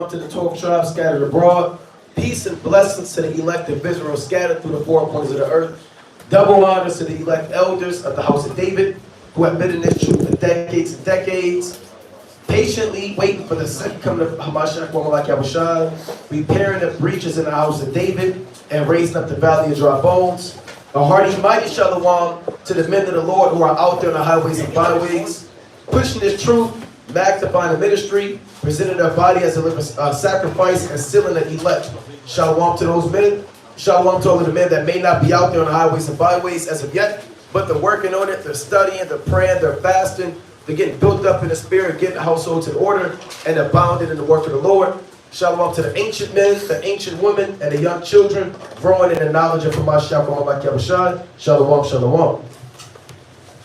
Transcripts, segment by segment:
to the 12 tribes scattered abroad. Peace and blessings to the elect of Israel scattered through the four corners of the earth. Double honors to the elect elders of the house of David, who have been in this truth for decades and decades, patiently waiting for the second coming of Hamashiach, like Yahushua, repairing the breaches in the house of David, and raising up the valley of dry bones. A hearty, mighty shalom to the men of the Lord who are out there on the highways and byways, pushing this truth, magnifying the ministry, presenting their body as a living sacrifice, and sealing the elect. Shalom to those men. Shalom to all of the men that may not be out there on the highways and byways as of yet, but they're working on it, they're studying, they're praying, they're fasting, they're getting built up in the spirit, getting the households in order, and abounding in the work of the Lord. Shalom to the ancient men, the ancient women, and the young children, growing in the knowledge of Hamashiach, like Yahushua. Shalom, shalom.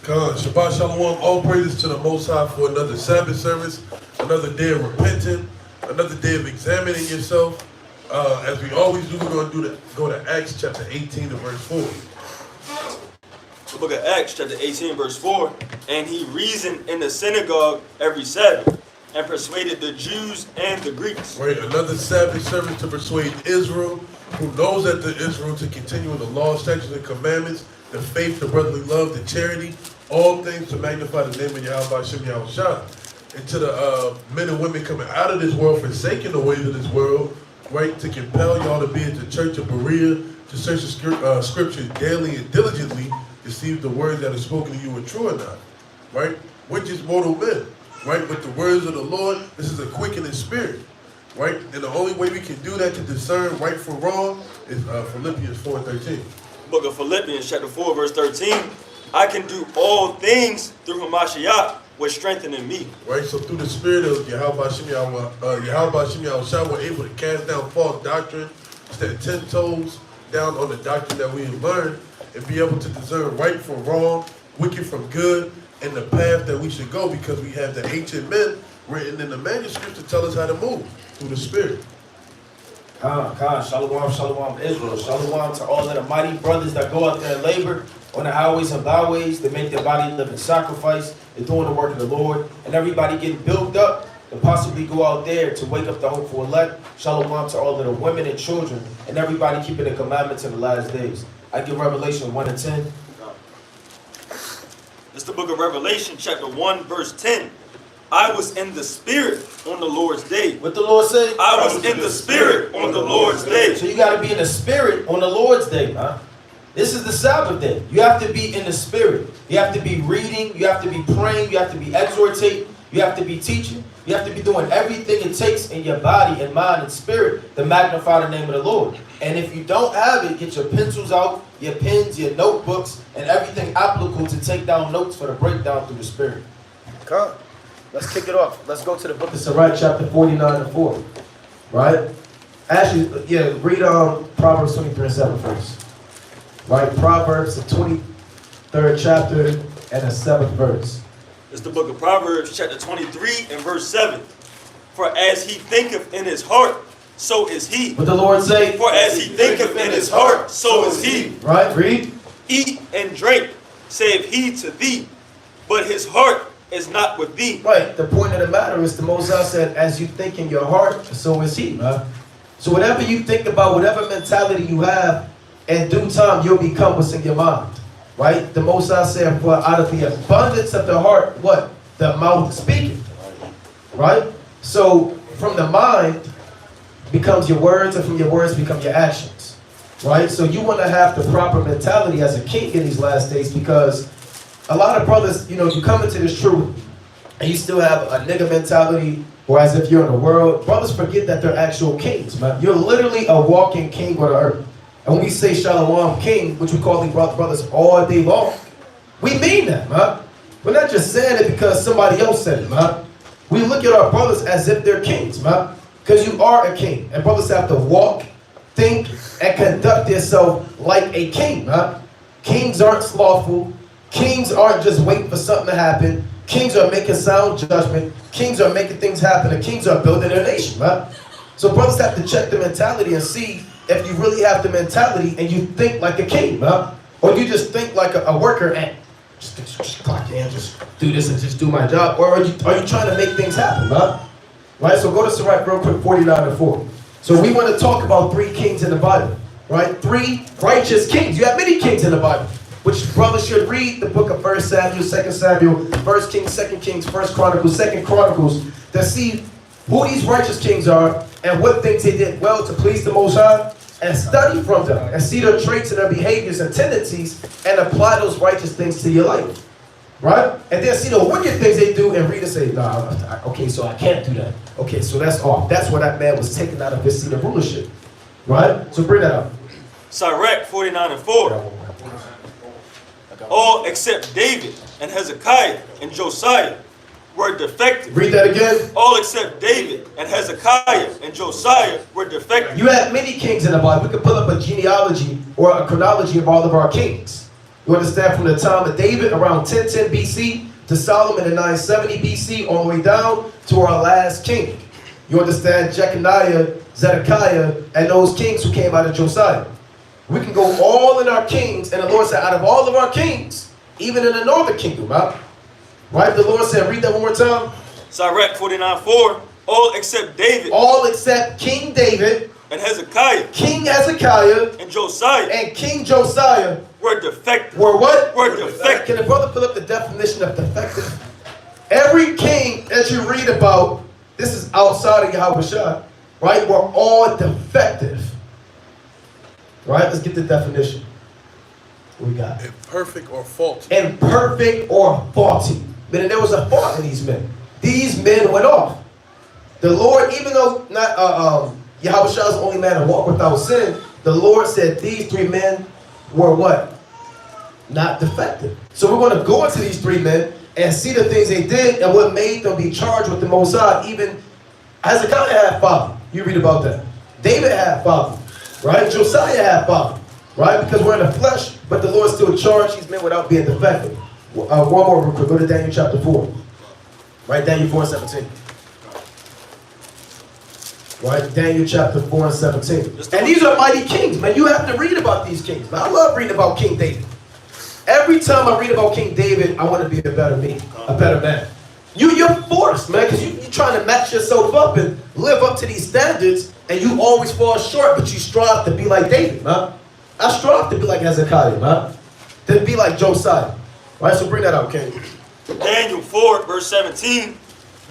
God, Shabbat Shalom, all praises to the Most High for another Sabbath service, another day of repenting, another day of examining yourself. As we always do, we're going to go to Acts chapter 18 and verse 4. The book of Acts chapter 18 verse 4. And he reasoned in the synagogue every Sabbath, and persuaded the Jews and the Greeks. Right, another Sabbath service to persuade Israel, who knows that the Israel to continue in the law, statutes, and commandments, the faith, the brotherly love, the charity, all things to magnify the name of Yahweh Shem Yahushua. And to the men and women coming out of this world, forsaking the ways of this world, right, to compel y'all to be at the church of Berea, to search the scripture daily and diligently to see if the words that are spoken to you are true or not, right? We're just mortal men, right? With the words of the Lord, this is a quickening spirit, right? And the only way we can do that to discern right from wrong is Philippians 4 and 13. Book of Philippians chapter 4 verse 13. I can do all things through Hamashiach, which strengthening me. Right, so through the spirit of Yahweh Shem Yahushua, we're able to cast down false doctrine, stand 10 toes down on the doctrine that we have learned, and be able to discern right from wrong, wicked from good, and the path that we should go, because we have the ancient men written in the manuscripts to tell us how to move through the spirit. Khan, shalom, shalom, Israel. Shalom to all of the mighty brothers that go out there and labor on the highways and byways. They make their body live in sacrifice. They're doing the work of the Lord. And everybody getting built up to possibly go out there to wake up the hopeful elect. Shalom to all of the women and children and everybody keeping the commandments in the last days. I give Revelation 1 and 10. It's the book of Revelation chapter 1 verse 10. I was in the spirit on the Lord's day. What the Lord say? I was in the spirit on the Lord's day. So you got to be in the spirit on the Lord's day, man. This is the Sabbath day. You have to be in the spirit. You have to be reading. You have to be praying. You have to be exhortating. You have to be teaching. You have to be doing everything it takes in your body and mind and spirit to magnify the name of the Lord. And if you don't have it, get your pencils out, your pens, your notebooks, and everything applicable to take down notes for the breakdown through the spirit. Come. Let's kick it off. Let's go to the book of Sirach, chapter 49 and 4. Right? Actually, yeah, read Proverbs 23 and 7 first. Right? Proverbs, the 23rd chapter and the 7th verse. It's the book of Proverbs, chapter 23 and verse 7. For as he thinketh in his heart, so is he. What the Lord say? For as he thinketh in his heart, so is he. Right? Read. Eat and drink, saith he to thee, but his heart is not with thee. Right. The point of the matter is the Most High said, as you think in your heart, so is he. Right? So whatever you think about, whatever mentality you have, in due time, you'll become what's in your mind. Right? The Most High said, for out of the abundance of the heart, what? The mouth is speaking. Right? So from the mind becomes your words, and from your words become your actions. Right? So you want to have the proper mentality as a king in these last days, because a lot of brothers, you know, you come into this truth and you still have a nigga mentality, or as if you're in the world. Brothers forget that they're actual kings, man. You're literally a walking king on the earth. And when we say Shalom King, which we call these brothers all day long, we mean that, man. We're not just saying it because somebody else said it, man. We look at our brothers as if they're kings, man. Because you are a king. And brothers have to walk, think, and conduct themselves like a king, man. Kings aren't slothful. Kings aren't just waiting for something to happen. Kings are making sound judgment. Kings are making things happen. And kings are building their nation, man. So brothers have to check the mentality and see if you really have the mentality and you think like a king, man. Or you just think like a worker and just clock in, just do this and just do my job. Or are you trying to make things happen, man? Right? So go to Sirach real quick, 49 and 4. So we want to talk about 3 kings in the Bible. Right? 3 righteous kings. You have many kings in the Bible. Which brothers should read the book of 1 Samuel, 2 Samuel, 1 Kings, 2 Kings, 1 Chronicles, 2 Chronicles, to see who these righteous kings are and what things they did well to please the Most High, and study from them and see their traits and their behaviors and tendencies and apply those righteous things to your life. Right? And then see the wicked things they do and read and say, nah, okay, so I can't do that. Okay, so that's off. That's where that man was taken out of his seat of rulership. Right? So bring that up. Sirach 49 and 4. All except David and Hezekiah and Josiah were defective. Read that again. All except David and Hezekiah and Josiah were defective. You have many kings in the Bible. We could pull up a genealogy or a chronology of all of our kings. You understand, from the time of David around 1010 BC to Solomon in 970 BC all the way down to our last king. You understand, Jeconiah, Zedekiah, and those kings who came out of Josiah. We can go all in our kings, and the Lord said, out of all of our kings, even in the northern kingdom, right? The Lord said, read that one more time. Sirach 49:4. All except David. All except King David And Hezekiah. King Hezekiah And Josiah. and King Josiah Were defective. were what? Were defective. Can the brother pull up the definition of defective? Every king that you read about, this is outside of Yahweh, right? We're all defective. Right? Let's get the definition. What we got? Imperfect or faulty. Imperfect or faulty. Meaning there was a fault in these men. These men went off. The Lord, even though not Yahweh is the only man to walk without sin, the Lord said these 3 men were what? Not defective. So we're going to go into these 3 men and see the things they did and what made them be charged with the Most High. Even Hezekiah had father. You read about that. David had father. Right? Josiah had father. Right? Because we're in the flesh, but the Lord still charged these men without being defective. One more real quick. Go to Daniel chapter 4. Right? Daniel 4:17. Right? Daniel chapter 4 and 17. And these are mighty kings, man. You have to read about these kings. Man, I love reading about King David. Every time I read about King David, I want to be a better me, a better man. You're forced, man, because you're trying to match yourself up and live up to these standards, and you always fall short, but you strive to be like David, man. I strive to be like Hezekiah, man. To be like Josiah. Right, so bring that out, King. Daniel 4, verse 17.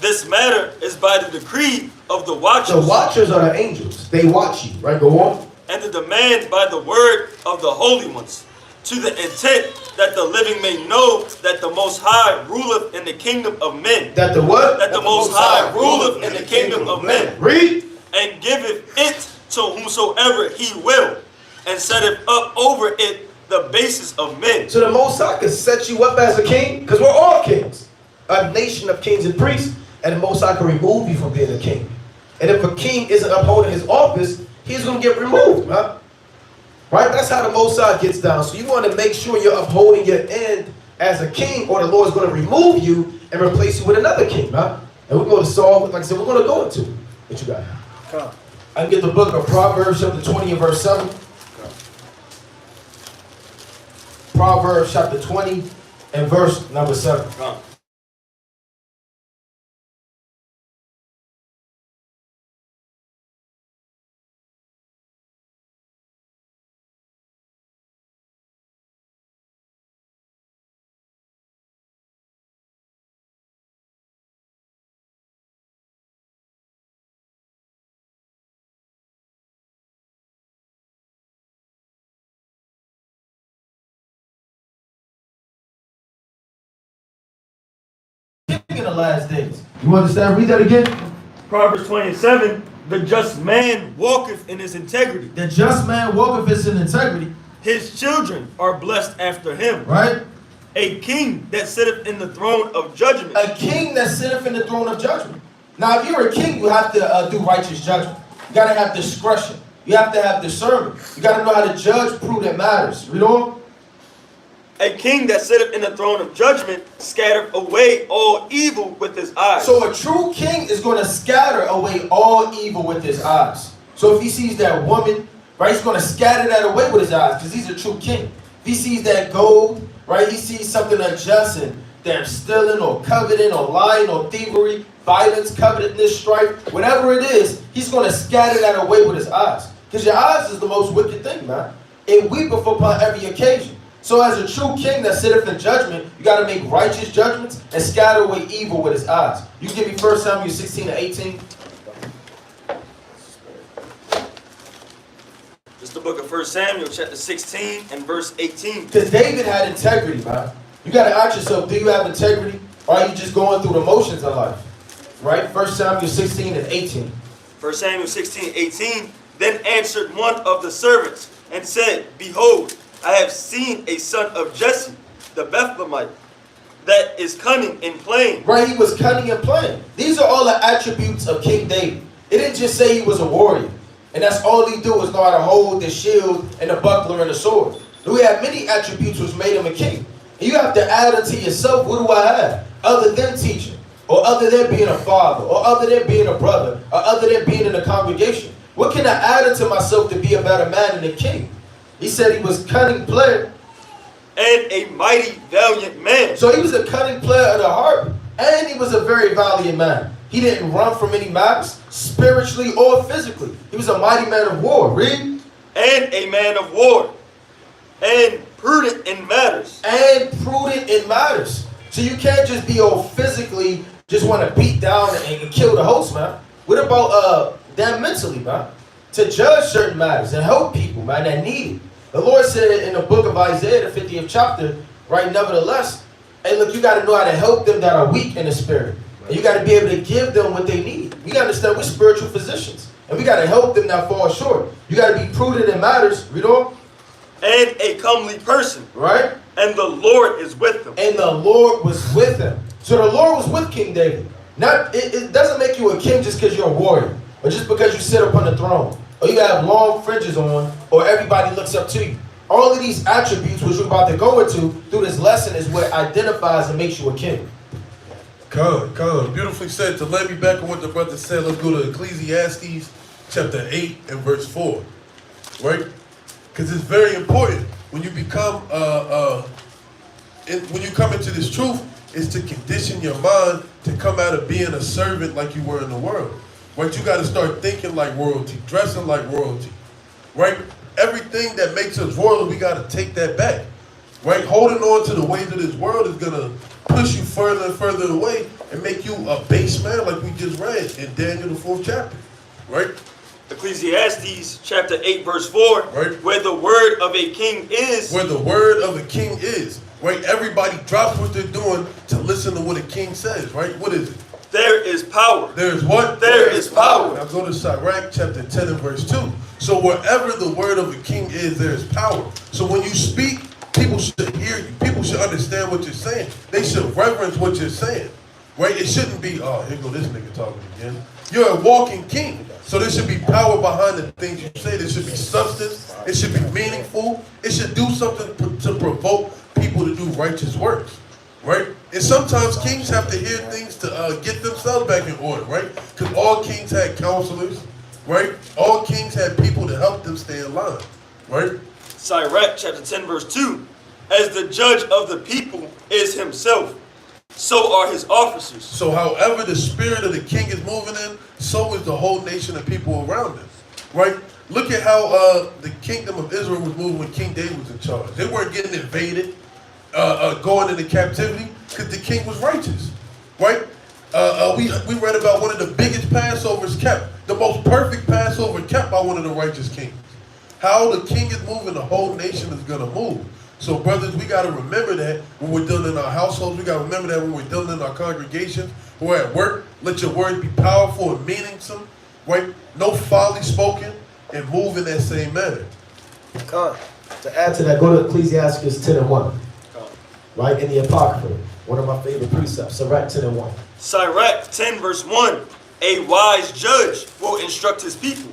This matter is by the decree of the watchers. The watchers are the angels. They watch you, right? Go on. And the demand by the word of the holy ones, to the intent that the living may know that the Most High ruleth in the kingdom of men. That the what? That the Most High ruleth in the kingdom of men. Read. And giveth it to whomsoever he will, and setteth up over it the basis of men. So the Most High can set you up as a king, because we're all kings. A nation of kings and priests. And the Most High can remove you from being a king. And if a king isn't upholding his office, he's going to get removed, man. Right? That's how the Most High gets down. So you want to make sure you're upholding your end as a king, or the Lord's going to remove you and replace you with another king, man. And we're going to solve, like I said, we're going to go into what you got. Come on. I can get the book of Proverbs chapter 20 and verse 7. Proverbs chapter 20 and verse number 7. Come on. In the last days. You understand? Read that again. Proverbs 27. The just man walketh in his integrity. The just man walketh in integrity. His children are blessed after him. Right? A king that sitteth in the throne of judgment. A king that sitteth in the throne of judgment. Now, if you're a king, you have to do righteous judgment. You got to have discretion. You have to have discernment. You got to know how to judge prudent matters. Read on. A king that sitteth in the throne of judgment scattereth away all evil with his eyes. So a true king is going to scatter away all evil with his eyes. So if he sees that woman, right, he's going to scatter that away with his eyes, because he's a true king. If he sees that gold, right, he sees something unjust and they're stealing or coveting or lying or thievery, violence, covetousness, strife, whatever it is, he's going to scatter that away with his eyes. Because your eyes is the most wicked thing, man. It weepeth upon every occasion. So as a true king that sitteth in judgment, you got to make righteous judgments and scatter away evil with his eyes. You give me 1 Samuel 16 and 18. It's the book of 1 Samuel, chapter 16 and verse 18. Because David had integrity, man. You got to ask yourself, do you have integrity? Or are you just going through the motions of life? Right? 1 Samuel 16 and 18. 1 Samuel 16, 18. Then answered one of the servants and said, Behold, I have seen a son of Jesse, the Bethlehemite, that is cunning and plain. Right, he was cunning and plain. These are all the attributes of King David. It didn't just say he was a warrior. And that's all he do is know how to hold the shield and the buckler and the sword. We have many attributes which made him a king. And you have to add unto yourself, what do I have? Other than teaching, or other than being a father, or other than being a brother, or other than being in the congregation. What can I add unto myself to be a better man than a king? He said he was cunning player. And a mighty valiant man. So he was a cunning player of the harp. And he was a very valiant man. He didn't run from any matters, spiritually or physically. He was a mighty man of war. Read. And a man of war. And prudent in matters. And prudent in matters. So you can't just be all physically, just want to beat down and kill the host, man. What about them mentally, man? To judge certain matters and help people, man, that need it. The Lord said in the book of Isaiah, the 50th chapter, right, nevertheless, hey, look, you got to know how to help them that are weak in the spirit. And you got to be able to give them what they need. We got to understand we're spiritual physicians. And we got to help them that fall short. You got to be prudent in matters. Read on. And a comely person. Right? And the Lord is with him. And the Lord was with him. So the Lord was with King David. It doesn't make you a king just because you're a warrior. Or just because you sit upon the throne. Or you have long fringes on. Or everybody looks up to you. All of these attributes which we're about to go into through this lesson is what identifies and makes you a king. Come. Beautifully said. To let me back on what the brother said, let's go to Ecclesiastes chapter 8 and verse 4. Right? Because it's very important when you become when you come into this truth, is to condition your mind to come out of being a servant like you were in the world. Right? You got to start thinking like royalty, dressing like royalty. Right? Everything that makes us royal, we got to take that back. Right? Holding on to the ways of this world is going to push you further and further away and make you a base man like we just read in Daniel the 4th chapter. Right? Ecclesiastes chapter 8 verse 4. Right. Where the word of a king is. Where the word of a king is. Right? Everybody drops what they're doing to listen to what a king says. Right? What is it? There is power. There is what? There is power. Now go to Sirach chapter 10 and verse 2. So wherever the word of a king is, there is power. So when you speak, people should hear you. People should understand what you're saying. They should reverence what you're saying. Right? It shouldn't be, oh, here go this nigga talking again. You're a walking king. So there should be power behind the things you say. There should be substance. It should be meaningful. It should do something to provoke people to do righteous works. Right? And sometimes kings have to hear things to get themselves back in order. Right? Because all kings had counselors. Right? All kings had people to help them stay in line. Right? Sirach chapter 10 verse 2. As the judge of the people is himself, so are his officers. So however the spirit of the king is moving in, so is the whole nation of people around him. Right? Look at how the kingdom of Israel was moving when King David was in charge. They weren't getting invaded, going into captivity, because the king was righteous. Right? We read about one of the biggest Passovers kept, the most perfect Passover kept by one of the righteous kings. How the king is moving, the whole nation is going to move. So brothers, we got to remember that when we're dealing in our households. We got to remember that when we're dealing in our congregations. When we're at work, let your words be powerful and meaningful. Right? No folly spoken, and move in that same manner. To add to that, go to Ecclesiastes 10 and 1. Right? In the Apocrypha. One of my favorite precepts. Sirach 10 and 1. Sirach 10 verse 1. A wise judge will instruct his people,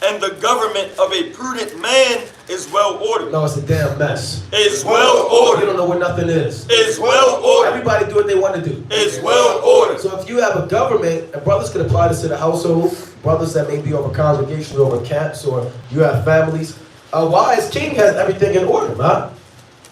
and the government of a prudent man is well ordered. No, it's a damn mess. It's well ordered. You don't know what nothing is. It's well ordered. Everybody do what they want to do. It's well ordered. So if you have a government, and brothers could apply this to the household, brothers that may be over congregations, over camps, or you have families, a wise king has everything in order, man.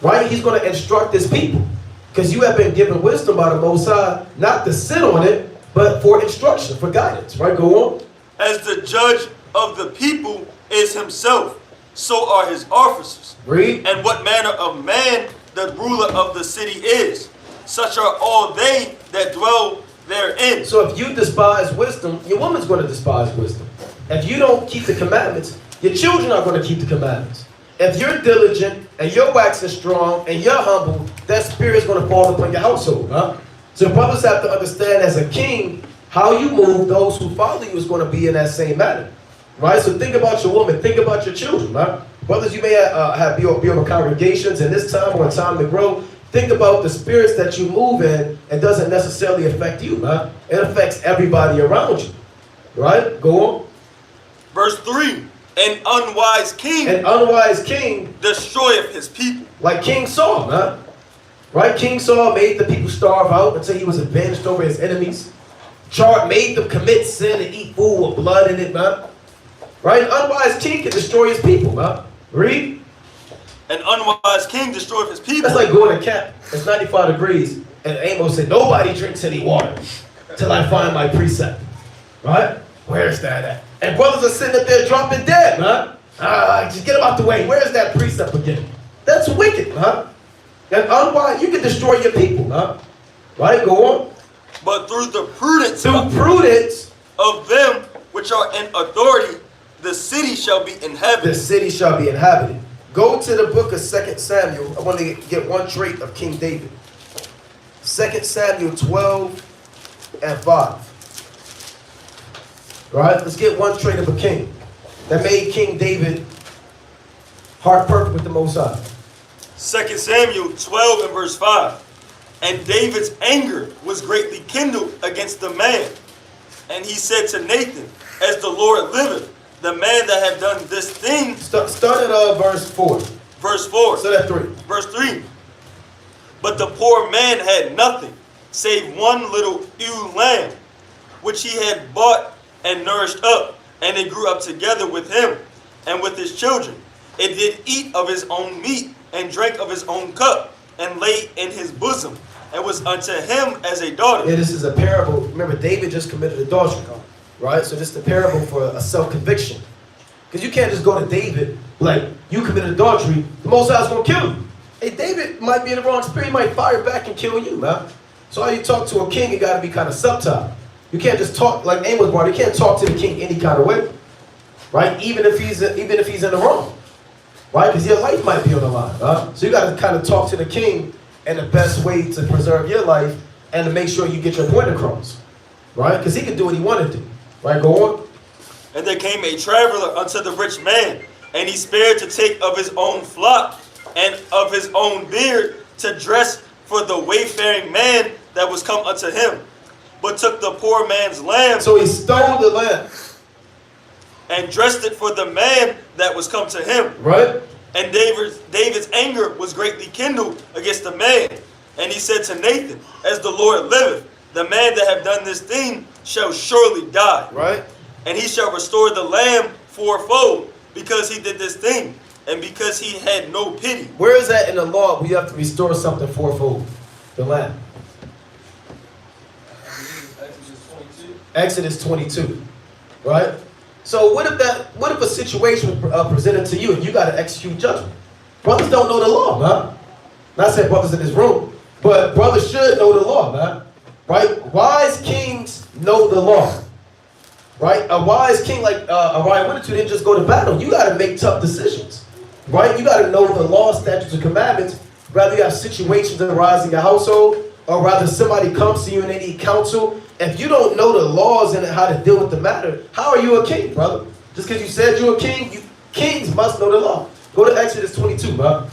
Right? He's going to instruct his people. Because you have been given wisdom by the Most High, not to sit on it, but for instruction, for guidance, right? Go on. As the judge of the people is himself, so are his officers. Read. And what manner of man the ruler of the city is, such are all they that dwell therein. So if you despise wisdom, your woman's going to despise wisdom. If you don't keep the commandments, your children are going to keep the commandments. If you're diligent and you're waxing strong and you're humble, that spirit is going to fall upon your household. Huh? So brothers have to understand as a king, how you move, those who follow you is going to be in that same manner. Right? So think about your woman, think about your children. Right? Brothers, you may be over congregations in this time or in time to grow. Think about the spirits that you move in. It doesn't necessarily affect you. Right? It affects everybody around you. Right? Go on. Verse 3, an unwise king destroyeth his people. Like King Saul, man. Right? King Saul made the people starve out until he was avenged over his enemies. Made them commit sin and eat food with blood in it, man. Right? An unwise king can destroy his people, man. Read. An unwise king destroyeth his people. That's like going to camp. It's 95 degrees. And Amos said, nobody drinks any water till I find my precept. Right? Where's that at? And brothers are sitting up there dropping dead, man. Just get them out the way. Where's that precept again? That's wicked, huh? And unwise, you can destroy your people, huh? Right? Go on. But through the prudence of them which are in authority, the city shall be inhabited. The city shall be inhabited. Go to the book of 2 Samuel. I want to get one trait of King David. 2 Samuel 12 and 5. Right? Let's get one trait of a king that made King David heart perfect with the Most High. 2 Samuel 12 and verse 5. And David's anger was greatly kindled against the man. And he said to Nathan, as the Lord liveth, the man that have done this thing. Start at verse 4. Verse 4. So that's 3. Verse 3. But the poor man had nothing, save one little ewe lamb, which he had bought and nourished up, and it grew up together with him and with his children. It did eat of his own meat, and drank of his own cup, and lay in his bosom, and was unto him as a daughter. Yeah, this is a parable. Remember, David just committed adultery, right? So this is the parable for a self-conviction. Because you can't just go to David, like, you committed adultery, the Most High is going to kill you. Hey, David might be in the wrong spirit, he might fire back and kill you, man. So how you talk to a king, you got to be kind of subtle. You can't just talk, like Amos brought, you can't talk to the king any kind of way, right? Even if he's in the wrong. Right? Because your life might be on the line. So you got to kind of talk to the king in the best way to preserve your life and to make sure you get your point across. Right? Because he can do what he wanted to. Right? Go on. And there came a traveler unto the rich man, and he spared to take of his own flock and of his own beard to dress for the wayfaring man that was come unto him, but took the poor man's lamb. So he stole the lamb. And dressed it for the man that was come to him. Right. And David's anger was greatly kindled against the man. And he said to Nathan, as the Lord liveth, the man that have done this thing shall surely die. Right. And he shall restore the lamb fourfold, because he did this thing, and because he had no pity. Where is that in the law? We have to restore something fourfold. The lamb. Exodus 22. Right? So what if a situation was presented to you and you got to execute judgment? Brothers don't know the law, man. Not saying brothers in this room, but brothers should know the law, man. Right? Wise kings know the law. Right? A wise king like Orion wanted to didn't just go to battle. You got to make tough decisions. Right? You got to know the law, statutes, and commandments. Rather you have situations that arise in your household, or rather somebody comes to you and they need counsel. If you don't know the laws and how to deal with the matter, how are you a king, brother? Just because you said you're a king, kings must know the law. Go to Exodus 22, bro.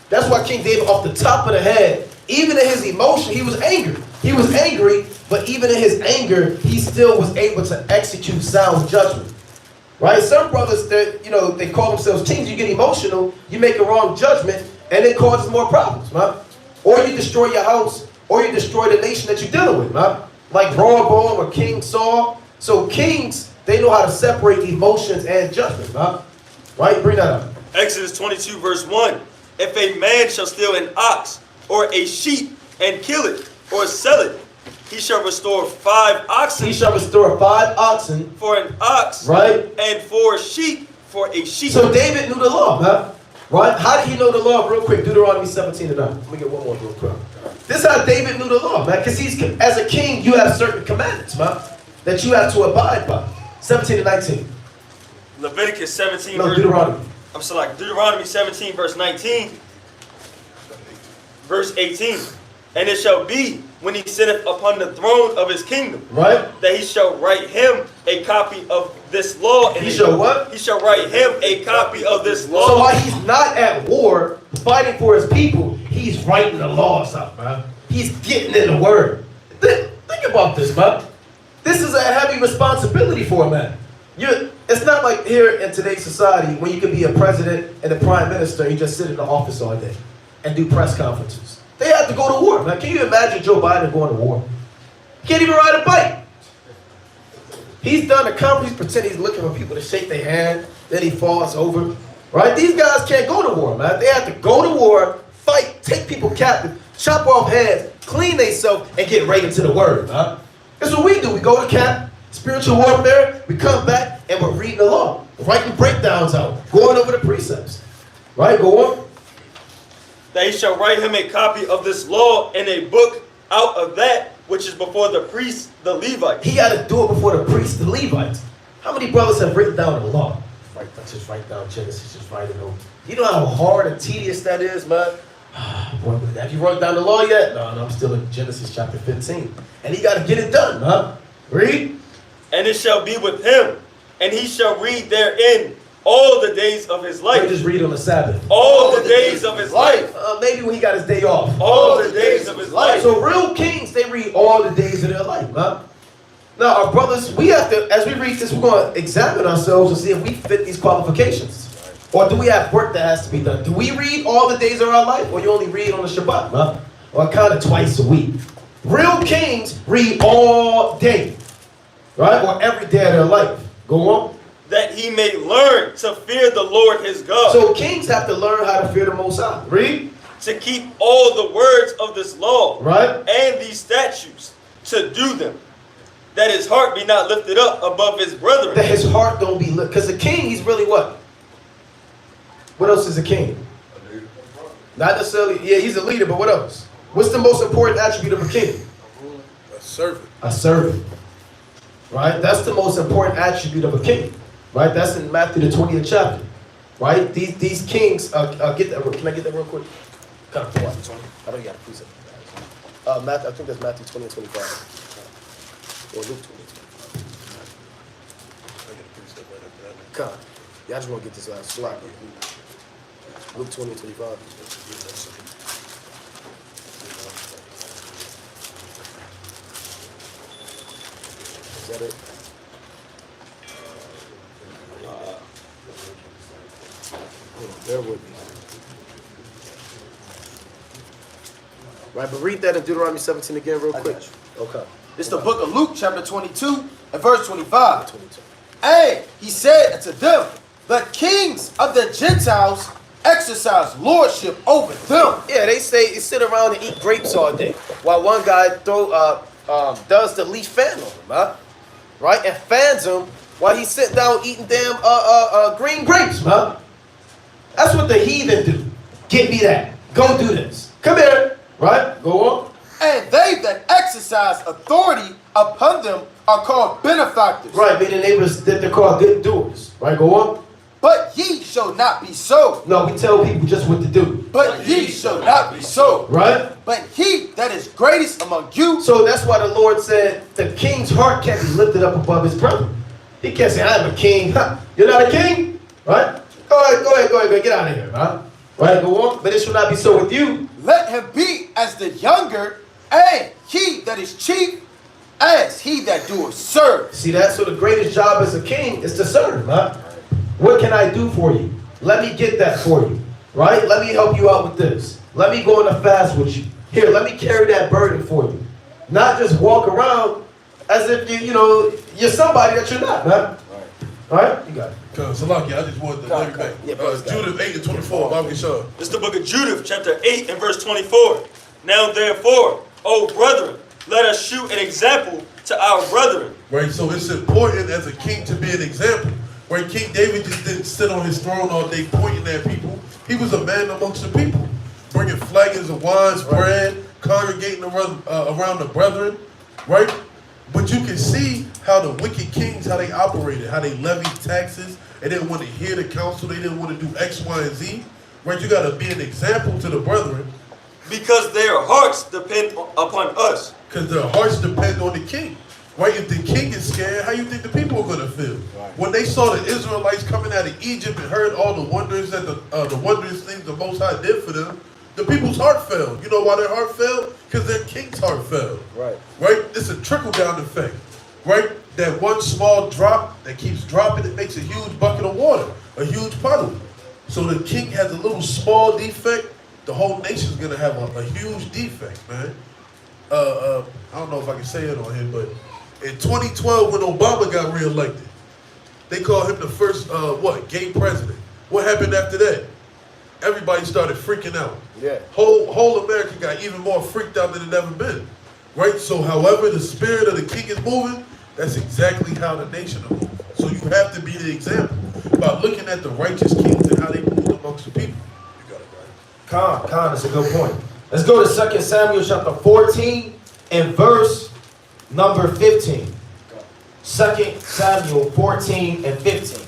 That's why King David, off the top of the head, even in his emotion, he was angry. He was angry, but even in his anger, he still was able to execute sound judgment. Right? Some brothers, they call themselves kings. You get emotional, you make a wrong judgment, and it causes more problems, man. Or you destroy your house, or you destroy the nation that you're dealing with, man. Like Rehoboam or King Saul. So kings, they know how to separate emotions and judgment, huh? Right? Bring that up. Exodus 22 verse 1. If a man shall steal an ox or a sheep and kill it or sell it, he shall restore 5 oxen He shall restore 5 oxen, for an ox, right? and 4 sheep for a sheep. So David knew the law, huh? Right? How did he know the law? Real quick, Deuteronomy 17:9. Let me get one more real quick. This is how David knew the law, man. Because as a king, you have certain commandments, man, that you have to abide by. 17-19. Leviticus 17, No, Deuteronomy. Deuteronomy 17, verse 19, verse 18. And it shall be, when he sitteth upon the throne of his kingdom, Right? that he shall write him a copy of this law. He shall what? He shall write him a copy of this law. So while he's not at war fighting for his people, he's writing the laws up, man. He's getting in the word. Think about this, man. This is a heavy responsibility for a man. It's not like here in today's society when you can be a president and a prime minister, you just sit in the office all day and do press conferences. They have to go to war, man. Can you imagine Joe Biden going to war? He can't even ride a bike. He's done a conference, pretend he's looking for people to shake their hand, then he falls over. Right? These guys can't go to war, man. They have to go to war, fight, take people captive, chop off heads, clean themselves, and get right into the word, man. That's what we do. We go to camp, spiritual warfare, we come back, and we're reading the law, writing breakdowns out, going over the precepts. Right? Go on. That he shall write him a copy of this law in a book out of that which is before the priests, the Levites. He got to do it before the priests, the Levites. How many brothers have written down the law? Just write down Genesis, just write it over. You know how hard and tedious that is, man? Have you wrote down the law yet? No, I'm still in Genesis chapter 15. And he got to get it done, huh? Read. And it shall be with him, and he shall read therein all the days of his life. Or just read on the Sabbath. All the days of his life. Maybe when he got his day off. All the days of his life. So real kings, they read all the days of their life, huh? Now, our brothers, we have to, as we read this, we're going to examine ourselves and see if we fit these qualifications. Or do we have work that has to be done? Do we read all the days of our life, or you only read on the Shabbat, huh? Or kind of twice a week? Real kings read all day, right? Or every day of their life. Go on. That he may learn to fear the Lord his God. So kings have to learn how to fear the Most High. Read. To keep all the words of this law, right, and these statutes, to do them. That his heart be not lifted up above his brethren. That his heart don't be lifted. Because the king, he's really what? What else is a king? A leader. Not necessarily, yeah, he's a leader, but what else? What's the most important attribute of a king? A servant. A servant. Right? That's the most important attribute of a king. Right? That's in Matthew the 20th chapter. Right? These kings, get that. Can I get that real quick? Come on, 20. I know you got a precept. Matthew, I think that's Matthew 20 and 25. Or Luke 20 and 25. I get a precept right after that. Come on. Yeah, I just want to get this slide. Luke 20 and 25. Is that it? Bear with me. Right, but read that in Deuteronomy 17 again real quick. Okay. It's the book of Luke, chapter 22, and verse 25. 22. And he said unto them, the kings of the Gentiles exercise lordship over them. Yeah, they say they sit around and eat grapes all day, while one guy does the leaf fan on him, huh? Right, and fans him while he's sitting down eating damn green grapes, huh? That's what the heathen do. Get me that. Go do this. Come here. Right? Go on. And they that exercise authority upon them are called benefactors. Right, meaning they're called good doers. Right? Go on. But ye shall not be so. No, we tell people just what to do. But ye shall not be so. Right? But he that is greatest among you. So that's why the Lord said the king's heart can't be lifted up above his brother. He can't say, I'm a king. You're not a king? Right? Go ahead, get out of here, huh? Right, go on. But it shall not be so with you. Let him be as the younger, and he that is chief, as he that doeth serve. See that? So the greatest job as a king is to serve, huh? What can I do for you? Let me get that for you, right? Let me help you out with this. Let me go on a fast with you. Here, let me carry that burden for you. Not just walk around as if you're somebody that you're not, huh? All right, you got it. Salaki, I just wanted to let you back. Yeah, Judith 8 and 24, Bible Shah. This is the book of Judith, chapter 8 and verse 24. Now therefore, O brethren, let us shew an example to our brethren. Right, so it's important as a king to be an example. Right, King David just didn't sit on his throne all day pointing at people. He was a man amongst the people, bringing flagons of wine, bread, congregating around the brethren, right? But you can see how the wicked kings, how they operated, how they levied taxes. They didn't want to hear the counsel. They didn't want to do X, Y, and Z. Right, you got to be an example to the brethren. Because their hearts depend upon us. Because their hearts depend on the king. Right? If the king is scared, how you think the people are going to feel? Right. When they saw the Israelites coming out of Egypt and heard all the wonders that the wondrous things the Most High did for them, the people's heart fell. You know why their heart fell? Because their king's heart fell. Right. Right? It's a trickle-down effect. Right? That one small drop that keeps dropping, it makes a huge bucket of water, a huge puddle. So the king has a little small defect, the whole nation's going to have a huge defect, man. I don't know if I can say it on here, but in 2012, when Obama got reelected, they called him the first, gay president. What happened after that? Everybody started freaking out. Yeah. Whole America got even more freaked out than it ever been. Right? So however the spirit of the king is moving, that's exactly how the nation will move. So you have to be the example by looking at the righteous kings and how they move amongst the people. You got it, right? Khan, that's a good point. Let's go to 2 Samuel chapter 14 and verse number 15. 2 Samuel 14 and 15.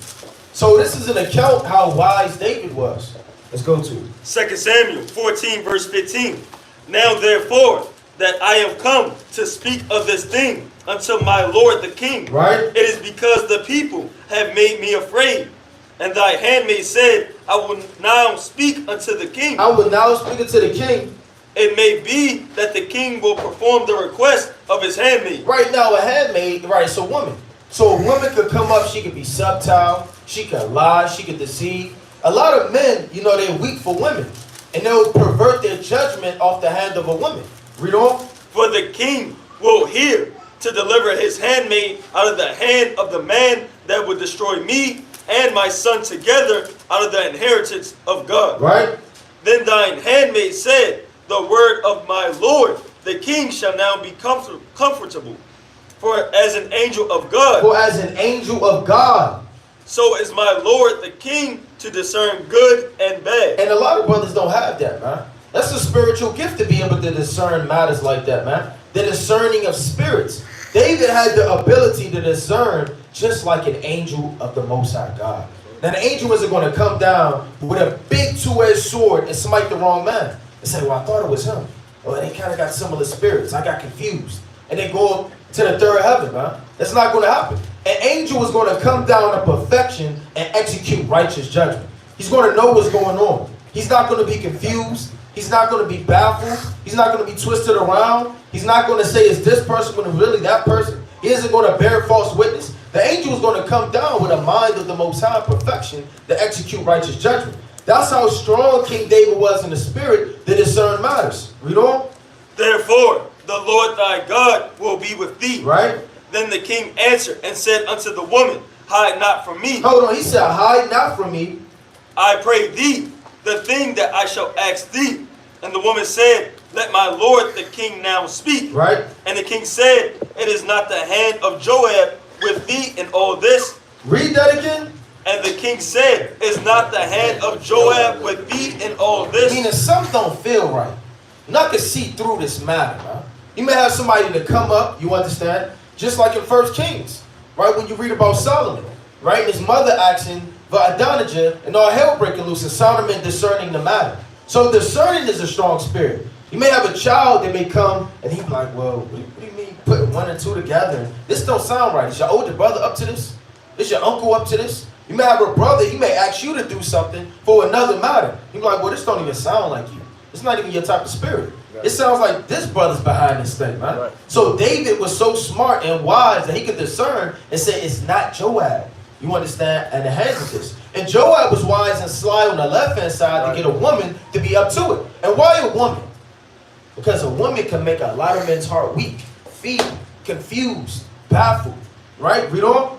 So this is an account how wise David was. Let's go to 2 Samuel 14 verse 15. Now therefore that I am come to speak of this thing unto my lord the king. Right. It is because the people have made me afraid. And thy handmaid said, I will now speak unto the king. I will now speak unto the king. It may be that the king will perform the request of his handmaid. Right now, a handmaid, right, it's a woman. So a woman could come up, she could be subtle, she could lie, she could deceive. A lot of men, they're weak for women. And they'll pervert their judgment off the hand of a woman. Read on. For the king will hear to deliver his handmaid out of the hand of the man that would destroy me and my son together out of the inheritance of God. Right. Then thine handmaid said, the word of my Lord, the king shall now be comfortable. For as an angel of God. For as an angel of God. So is my Lord the king to discern good and bad. And a lot of brothers don't have that, man. That's a spiritual gift to be able to discern matters like that, man. The discerning of spirits. David had the ability to discern just like an angel of the Most High God. Now the angel isn't going to come down with a big two-edged sword and smite the wrong man. And say, well, I thought it was him. Well, they kind of got similar spirits. I got confused. And they go up to the third heaven, man. That's not going to happen. An angel is going to come down to perfection and execute righteous judgment. He's going to know what's going on. He's not going to be confused. He's not going to be baffled. He's not going to be twisted around. He's not going to say, is this person when it's really that person? He isn't going to bear false witness. The angel is going to come down with a mind of the Most High perfection to execute righteous judgment. That's how strong King David was in the spirit to discern matters. Read on. Therefore, the Lord thy God will be with thee. Right. Then the king answered and said unto the woman, hide not from me. Hold on. He said, hide not from me. I pray thee, the thing that I shall ask thee. And the woman said, let my lord the king now speak. Right. And the king said, it is not the hand of Joab with thee in all this. Read that again. And the king said, is not the hand of Joab with thee in all this? Meaning something don't feel right. Not to see through this matter, man. You may have somebody to come up, you understand, just like in 1 Kings, right? When you read about Solomon, right? His mother asking for Adonijah and all hell breaking loose and Solomon discerning the matter. So discerning is a strong spirit. You may have a child that may come and he's like, well, what do you mean putting one and two together? This don't sound right. Is your older brother up to this? Is your uncle up to this? You may have a brother, he may ask you to do something for another matter. You're like, well, this don't even sound like you. It's not even your type of spirit. Right. It sounds like this brother's behind this thing, man. Right. So David was so smart and wise that he could discern and say, it's not Joab. You understand? And the hands of this. And Joab was wise and sly on the left-hand side to get a woman to be up to it. And why a woman? Because a woman can make a lot of men's heart weak, feeble, confused, baffled. Right? Read on.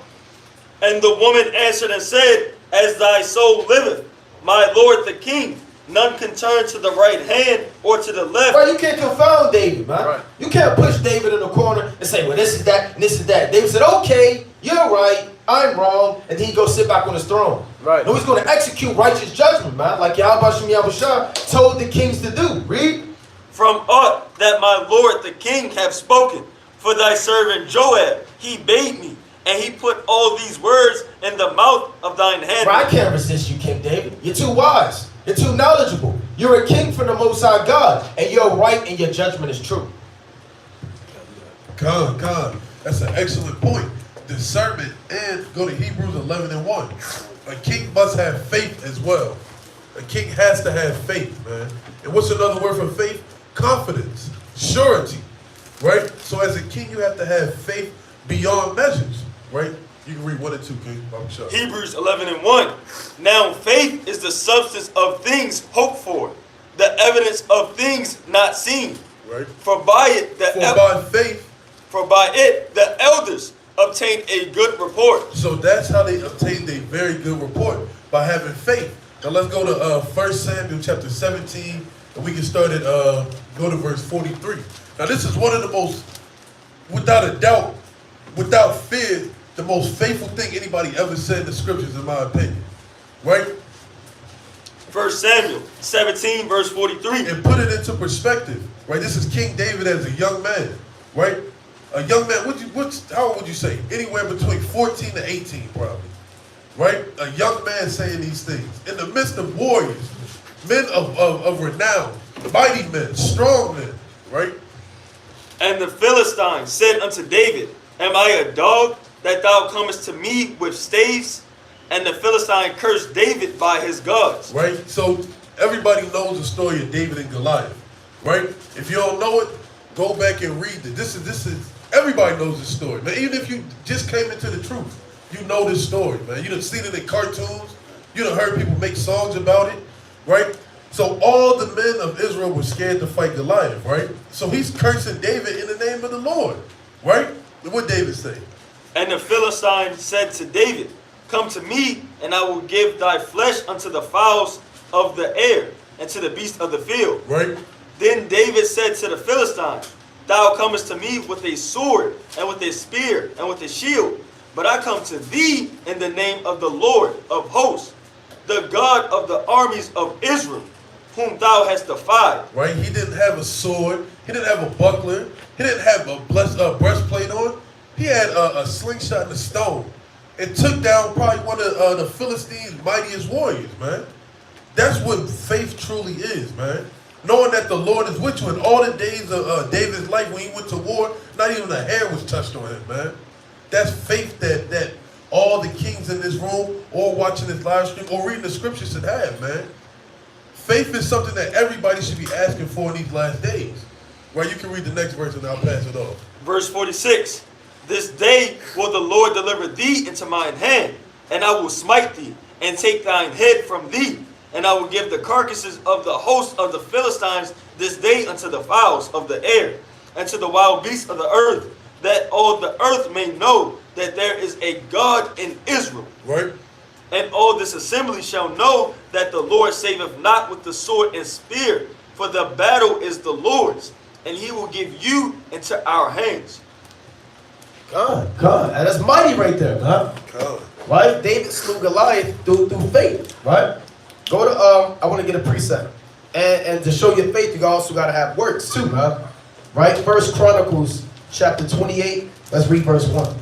And the woman answered and said, as thy soul liveth, my lord the king, none can turn to the right hand or to the left. Right, you can't confound David, man. Right. You can't push David in the corner and say, well, this is that, and this is that. David said, okay, you're right, I'm wrong, and then he goes sit back on his throne. Right. No, he's going to execute righteous judgment, man, like Yahweh Shem Yahushua told the kings to do. Read. From aught that my lord the king have spoken, for thy servant Joab, he bade me, and he put all these words in the mouth of thine hand. Bro, I can't resist you, King David. You're too wise. You're too knowledgeable. You're a king from the Most High God, and you're right, and your judgment is true. God. That's an excellent point. Discernment, and go to Hebrews 11:1. A king must have faith as well. A king has to have faith, man. And what's another word for faith? Confidence, surety, right? So as a king, you have to have faith beyond measures, right? You can read 1 and 2, King. I'm sure. Hebrews 11:1. Now faith is the substance of things hoped for, the evidence of things not seen. Right. For by it the elders obtained a good report. So that's how they obtained a very good report, by having faith. Now let's go to 1 Samuel chapter 17, and we can start at go to verse 43. Now this is one of the most, without a doubt, without fear, the most faithful thing anybody ever said in the scriptures, in my opinion. Right? 1 Samuel 17 verse 43. And put it into perspective, right? This is King David as a young man, right? A young man, how old would you say? Anywhere between 14 to 18, probably, right? A young man saying these things in the midst of warriors, men of renown, mighty men, strong men, right? And the Philistine said unto David, Am I a dog that thou comest to me with staves? And the Philistine cursed David by his gods. Right? So everybody knows the story of David and Goliath, right? If you don't know it, go back and read it. This is everybody knows this story, man. Even if you just came into the truth, you know this story, man. You done seen it in cartoons. You done heard people make songs about it, right? So all the men of Israel were scared to fight Goliath, right? So he's cursing David in the name of the Lord, right? What David say? And the Philistine said to David, Come to me, and I will give thy flesh unto the fowls of the air, and to the beasts of the field. Right. Then David said to the Philistine, Thou comest to me with a sword, and with a spear, and with a shield. But I come to thee in the name of the Lord of hosts, the God of the armies of Israel, whom thou hast defied. Right? He didn't have a sword. He didn't have a buckler. He didn't have a breastplate on. He had a slingshot and a stone, and took down probably one of the Philistines' mightiest warriors, man. That's what faith truly is, man. Knowing that the Lord is with you in all the days of David's life when he went to war, not even a hair was touched on him, man. That's faith that all the kings in this room, or watching this live stream, or reading the scriptures should have, man. Faith is something that everybody should be asking for in these last days. Right, you can read the next verse and I'll pass it off. Verse 46. This day will the Lord deliver thee into mine hand, and I will smite thee, and take thine head from thee. And I will give the carcasses of the host of the Philistines this day unto the fowls of the air, and to the wild beasts of the earth, that all the earth may know that there is a God in Israel. Right? And all this assembly shall know that the Lord saveth not with the sword and spear, for the battle is the Lord's, and he will give you into our hands. God. And that's mighty right there, man. God. Right? David slew Goliath through faith, right? Go to, I want to get a precept. And to show your faith, you also got to have works too, man. Right? First Chronicles chapter 28, let's read verse 1.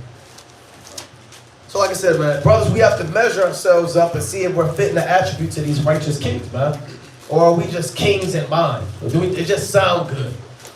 So like I said, man, brothers, we have to measure ourselves up and see if we're fitting the attributes of these righteous kings, man. Or are we just kings in mind? Or do it just sound good?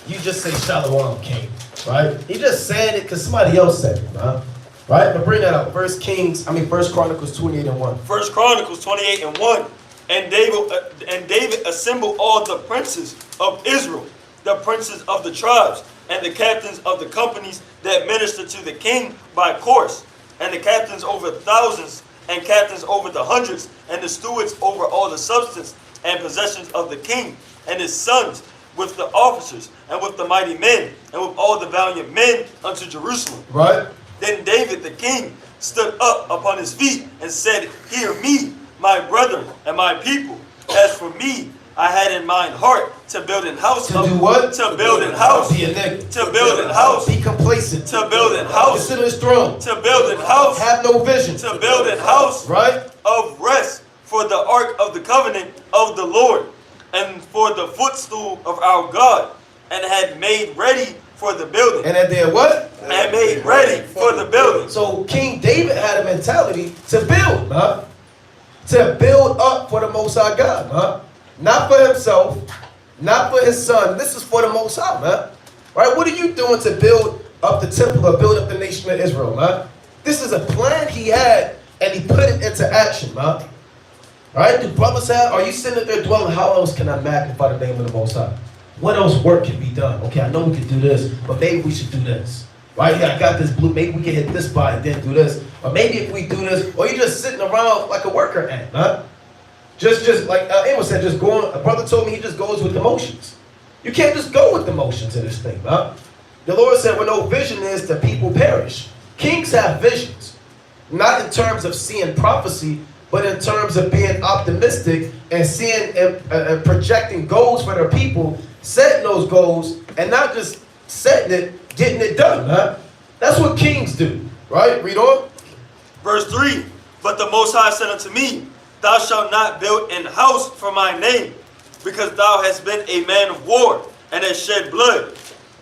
You just say Shalom King, right? You just saying it because somebody else said it, man. Right? But bring that up. First Chronicles 28 and 1. First Chronicles 28 and 1. And David assembled all the princes of Israel, the princes of the tribes, and the captains of the companies that ministered to the king by course, and the captains over thousands, and captains over the hundreds, and the stewards over all the substance and possessions of the king, and his sons, with the officers, and with the mighty men, and with all the valiant men unto Jerusalem. Right? Then David the king stood up upon his feet and said, Hear me, my brethren and my people, As for me, I had in mine heart to build an house. To do what? To build an house. Be a nigga. To build an house. Be complacent. To build an house. Consider his throne. To build an house. Have no vision. To build an house. Right? Of rest for the ark of the covenant of the Lord, and for the footstool of our God, and had made ready for the building. And that did what? And made ready for the building. So King David had a mentality to build, huh? To build up for the Most High God, huh? Not for himself, not for his son. This is for the Most High, man. Right? What are you doing to build up the temple or build up the nation of Israel, man? This is a plan he had, and he put it into action, man. Right? Do brothers have? Are you sitting there dwelling? How else can I magnify the name of the Most High? What else work can be done? Okay, I know we can do this, but maybe we should do this. Right? Yeah, I got this blue. Maybe we can hit this spot and then do this. Or maybe if we do this, or you're just sitting around like a worker ant, huh? Just like Amos said, just going. A brother told me he just goes with the motions. You can't just go with the motions in this thing, huh? The Lord said, where no vision is, the people perish. Kings have visions, not in terms of seeing prophecy, but in terms of being optimistic and seeing and projecting goals for their people, setting those goals, and not just setting it, getting it done, huh? That's what kings do, right? Read on. Verse 3, but the Most High said unto me, thou shalt not build an house for my name, because thou hast been a man of war, and hast shed blood.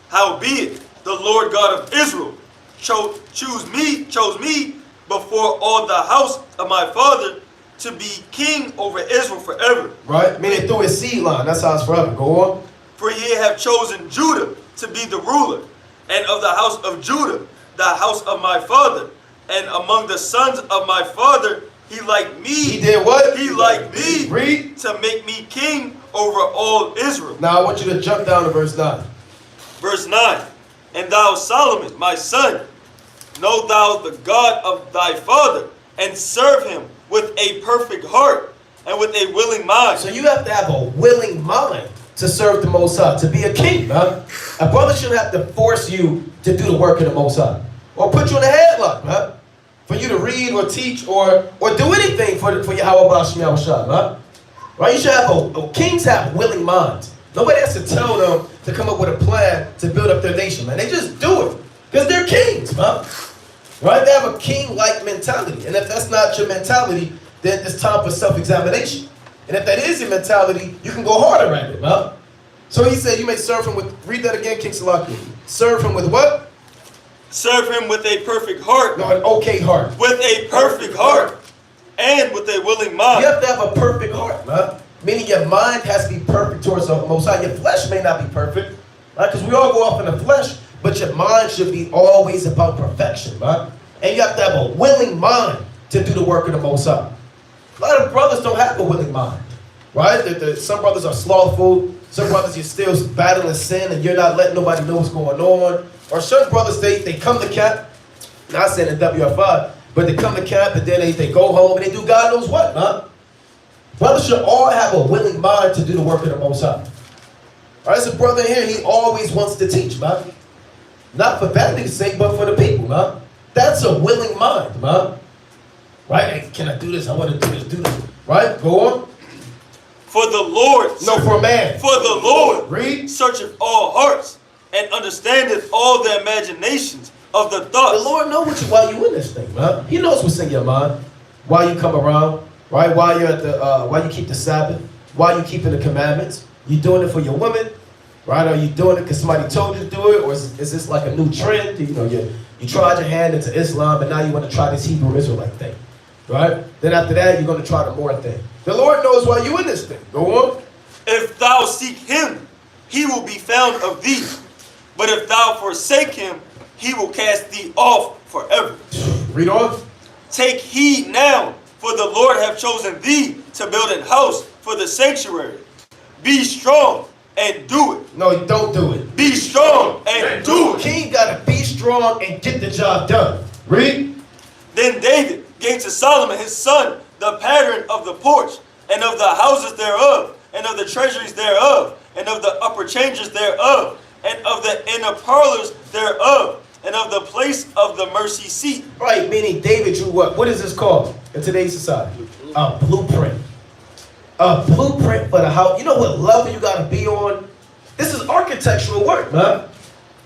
Howbeit, the Lord God of Israel chose me before all the house of my father to be king over Israel forever. Right? Meaning through his seed line. That's how it's forever. Go on. For ye have chosen Judah to be the ruler, and of the house of Judah, the house of my father. And among the sons of my father, he liked me. He did what? He liked me. Read. To make me king over all Israel. Now I want you to jump down to verse 9. Verse 9. And thou, Solomon, my son, know thou the God of thy father, and serve him with a perfect heart and with a willing mind. So you have to have a willing mind to serve the Most High, to be a king, man. A brother shouldn't have to force you to do the work of the Most High, or put you in a headlock, man, for you to read or teach or do anything for Yahweh B'Shem Yahushua, man. Right? You should have kings have willing minds. Nobody has to tell them to come up with a plan to build up their nation, man. They just do it because they're kings, man. Right? They have a king-like mentality, and if that's not your mentality, then it's time for self-examination. And if that is your mentality, you can go harder at it, man. So he said, you may serve him with. Read that again, King Salaki. Serve him with what? Serve him with a perfect heart. No, an okay heart. With a perfect heart. And with a willing mind. You have to have a perfect heart, man. Meaning your mind has to be perfect towards the Most High. Your flesh may not be perfect, right? Because we all go off in the flesh, but your mind should be always about perfection, man. And you have to have a willing mind to do the work of the Most High. A lot of brothers don't have a willing mind, right? Some brothers are slothful. Some brothers, you're still battling sin and you're not letting nobody know what's going on. Or certain brothers, they come to camp, not saying in WFI, but they come to camp and then they go home and they do God knows what, man. Brothers should all have a willing mind to do the work of the Most High. All right, so brother here, he always wants to teach, man. Not for vanity's sake, but for the people, man. That's a willing mind, man. Right? Hey, can I do this? I want to do this. Right? Go on. For the Lord. No, for a man. For the Lord. Read. Searcheth all hearts and understandeth all the imaginations of the thoughts. The Lord knows why you in this thing, man. He knows what's in your mind. Why you come around. Right? Why you're at why you keep the Sabbath. Why you keeping the commandments. You doing it for your woman. Right? Are you doing it because somebody told you to do it? Or is this like a new trend? You know, you tried your hand into Islam, but now you want to try this Hebrew Israelite thing. Right? Then after that, you're going to try the more thing. The Lord knows why you in this thing. Go on. If thou seek him, he will be found of thee. But if thou forsake him, he will cast thee off forever. Read on. Take heed now, for the Lord hath chosen thee to build an house for the sanctuary. Be strong and do it. No, don't do it. Be strong and do it. King got to be strong and get the job done. Read. Then David gave to Solomon his son the pattern of the porch, and of the houses thereof, and of the treasuries thereof, and of the upper chambers thereof, and of the inner parlors thereof, and of the place of the mercy seat. Right, meaning David drew what? What is this called in today's society? A blueprint. a blueprint for the house. You know what level you got to be on? This is architectural work, man.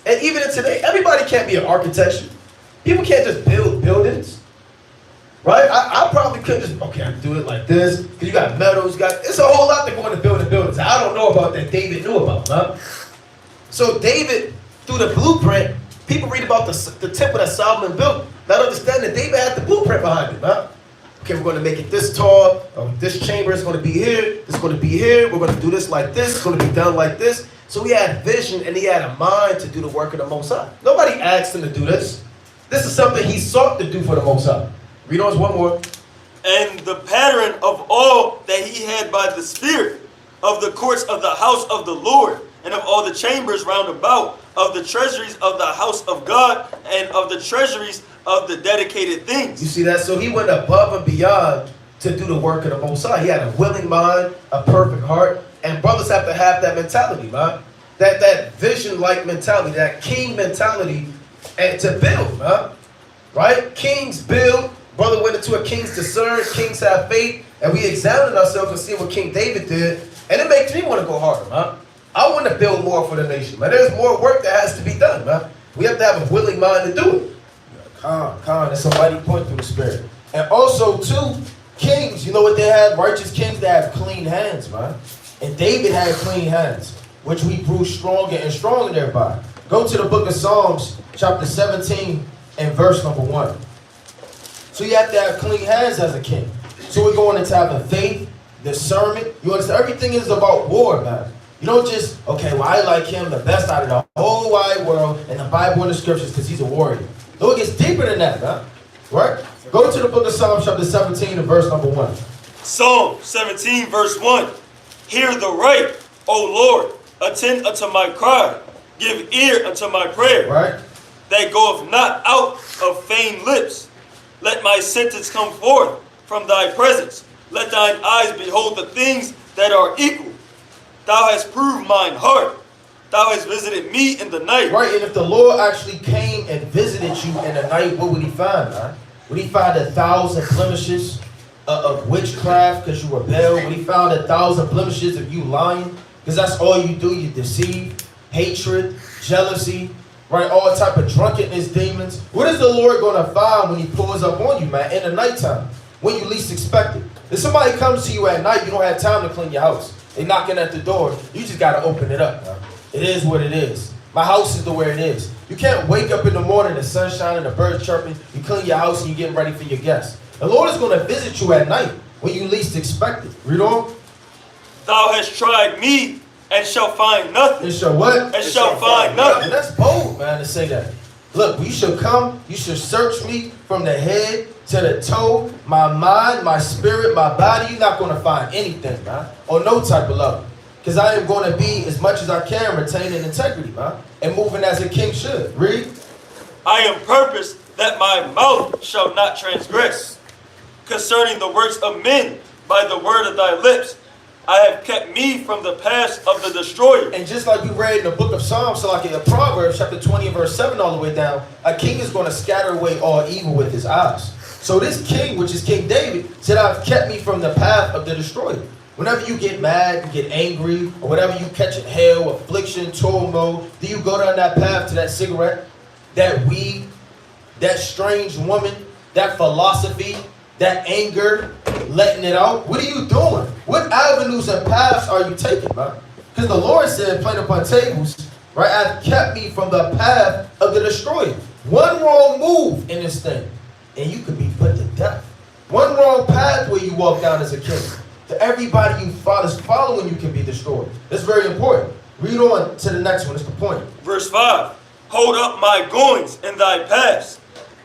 And even in today, everybody can't be an architect. People can't just build buildings, right? I probably couldn't just, okay, I can do it like this. Because you got metals, it's a whole lot that go into building buildings. I don't know about that David knew about, man. So David, through the blueprint, people read about the temple that Solomon built, not understanding that David had the blueprint behind it, man. Okay, we're going to make it this tall. This chamber is going to be here. It's going to be here. We're going to do this like this. It's going to be done like this. So he had vision and he had a mind to do the work of the Most High. Nobody asked him to do this. This is something he sought to do for the Most High. Read on one more. And the pattern of all that he had by the Spirit, of the courts of the house of the Lord, and of all the chambers round about, of the treasuries of the house of God, and of the treasuries of the dedicated things. You see that? So he went above and beyond to do the work of the Most High. He had a willing mind, a perfect heart, and brothers have to have that mentality, man. That vision-like mentality, that king mentality, and to build, man. Right? Kings build. Brother went into a king's discern. Kings have faith, and we examined ourselves and see what King David did, and it makes me want to go harder, man. I want to build more for the nation, man. There's more work that has to be done, man. We have to have a willing mind to do it. Calm. That's a mighty point through the Spirit. And also, too, kings, you know what they had? Righteous kings, they have clean hands, man. And David had clean hands, which we grew stronger and stronger thereby. Go to the book of Psalms, chapter 17, and verse number 1. So you have to have clean hands as a king. So we're going into having faith, discernment. You understand? Everything is about war, man. You don't just, okay, well, I like him the best out of the whole wide world and the Bible and the scriptures because he's a warrior. No, it gets deeper than that, man. Right? Go to the book of Psalms, chapter 17, and verse number 1. Psalm 17, verse 1. Hear the right, O Lord, attend unto my cry, give ear unto my prayer. Right? That goeth not out of feigned lips. Let my sentence come forth from thy presence. Let thine eyes behold the things that are equal. Thou hast proved mine heart. Thou hast visited me in the night. Right, and if the Lord actually came and visited you in the night, what would he find, man? Would he find 1,000 blemishes of witchcraft because you rebelled? Would he find 1,000 blemishes of you lying? Because that's all you do. You deceive, hatred, jealousy, right? All type of drunkenness, demons. What is the Lord going to find when he pours up on you, man, in the nighttime, when you least expect it? If somebody comes to you at night, you don't have time to clean your house. They knocking at the door. You just got to open it up, man. It is what it is. My house is the way it is. You can't wake up in the morning, the sun shining, the birds chirping, you clean your house and you getting ready for your guests. The Lord is going to visit you at night when you least expect it. Read on. Thou hast tried me and shall find nothing. And shall what? And shall find nothing. And that's bold, man, to say that. Look, you should come, you should search me from the head to the toe, my mind, my spirit, my body. You're not going to find anything, man, on no type of level. Because I am going to be, as much as I can, retaining integrity, man, and moving as a king should. Read. I am purposed that my mouth shall not transgress. Concerning the works of men, by the word of thy lips, I have kept me from the paths of the destroyer. And just like we read in the book of Psalms, so like in Proverbs chapter 20 and verse 7 all the way down, a king is going to scatter away all evil with his eyes. So this king, which is King David, said, I've kept me from the path of the destroyer. Whenever you get mad, you get angry, or whatever you catch in hell, affliction, turmoil, do you go down that path to that cigarette, that weed, that strange woman, that philosophy, that anger, letting it out? What are you doing? What avenues and paths are you taking, man? Because the Lord said, plain upon tables, right, I've kept me from the path of the destroyer. One wrong move in this thing, and you could be put to death. One wrong pathway you walk down as a king. To everybody you is following, you can be destroyed. That's very important. Read on to the next one. It's the point. Verse 5. Hold up my goings in thy paths,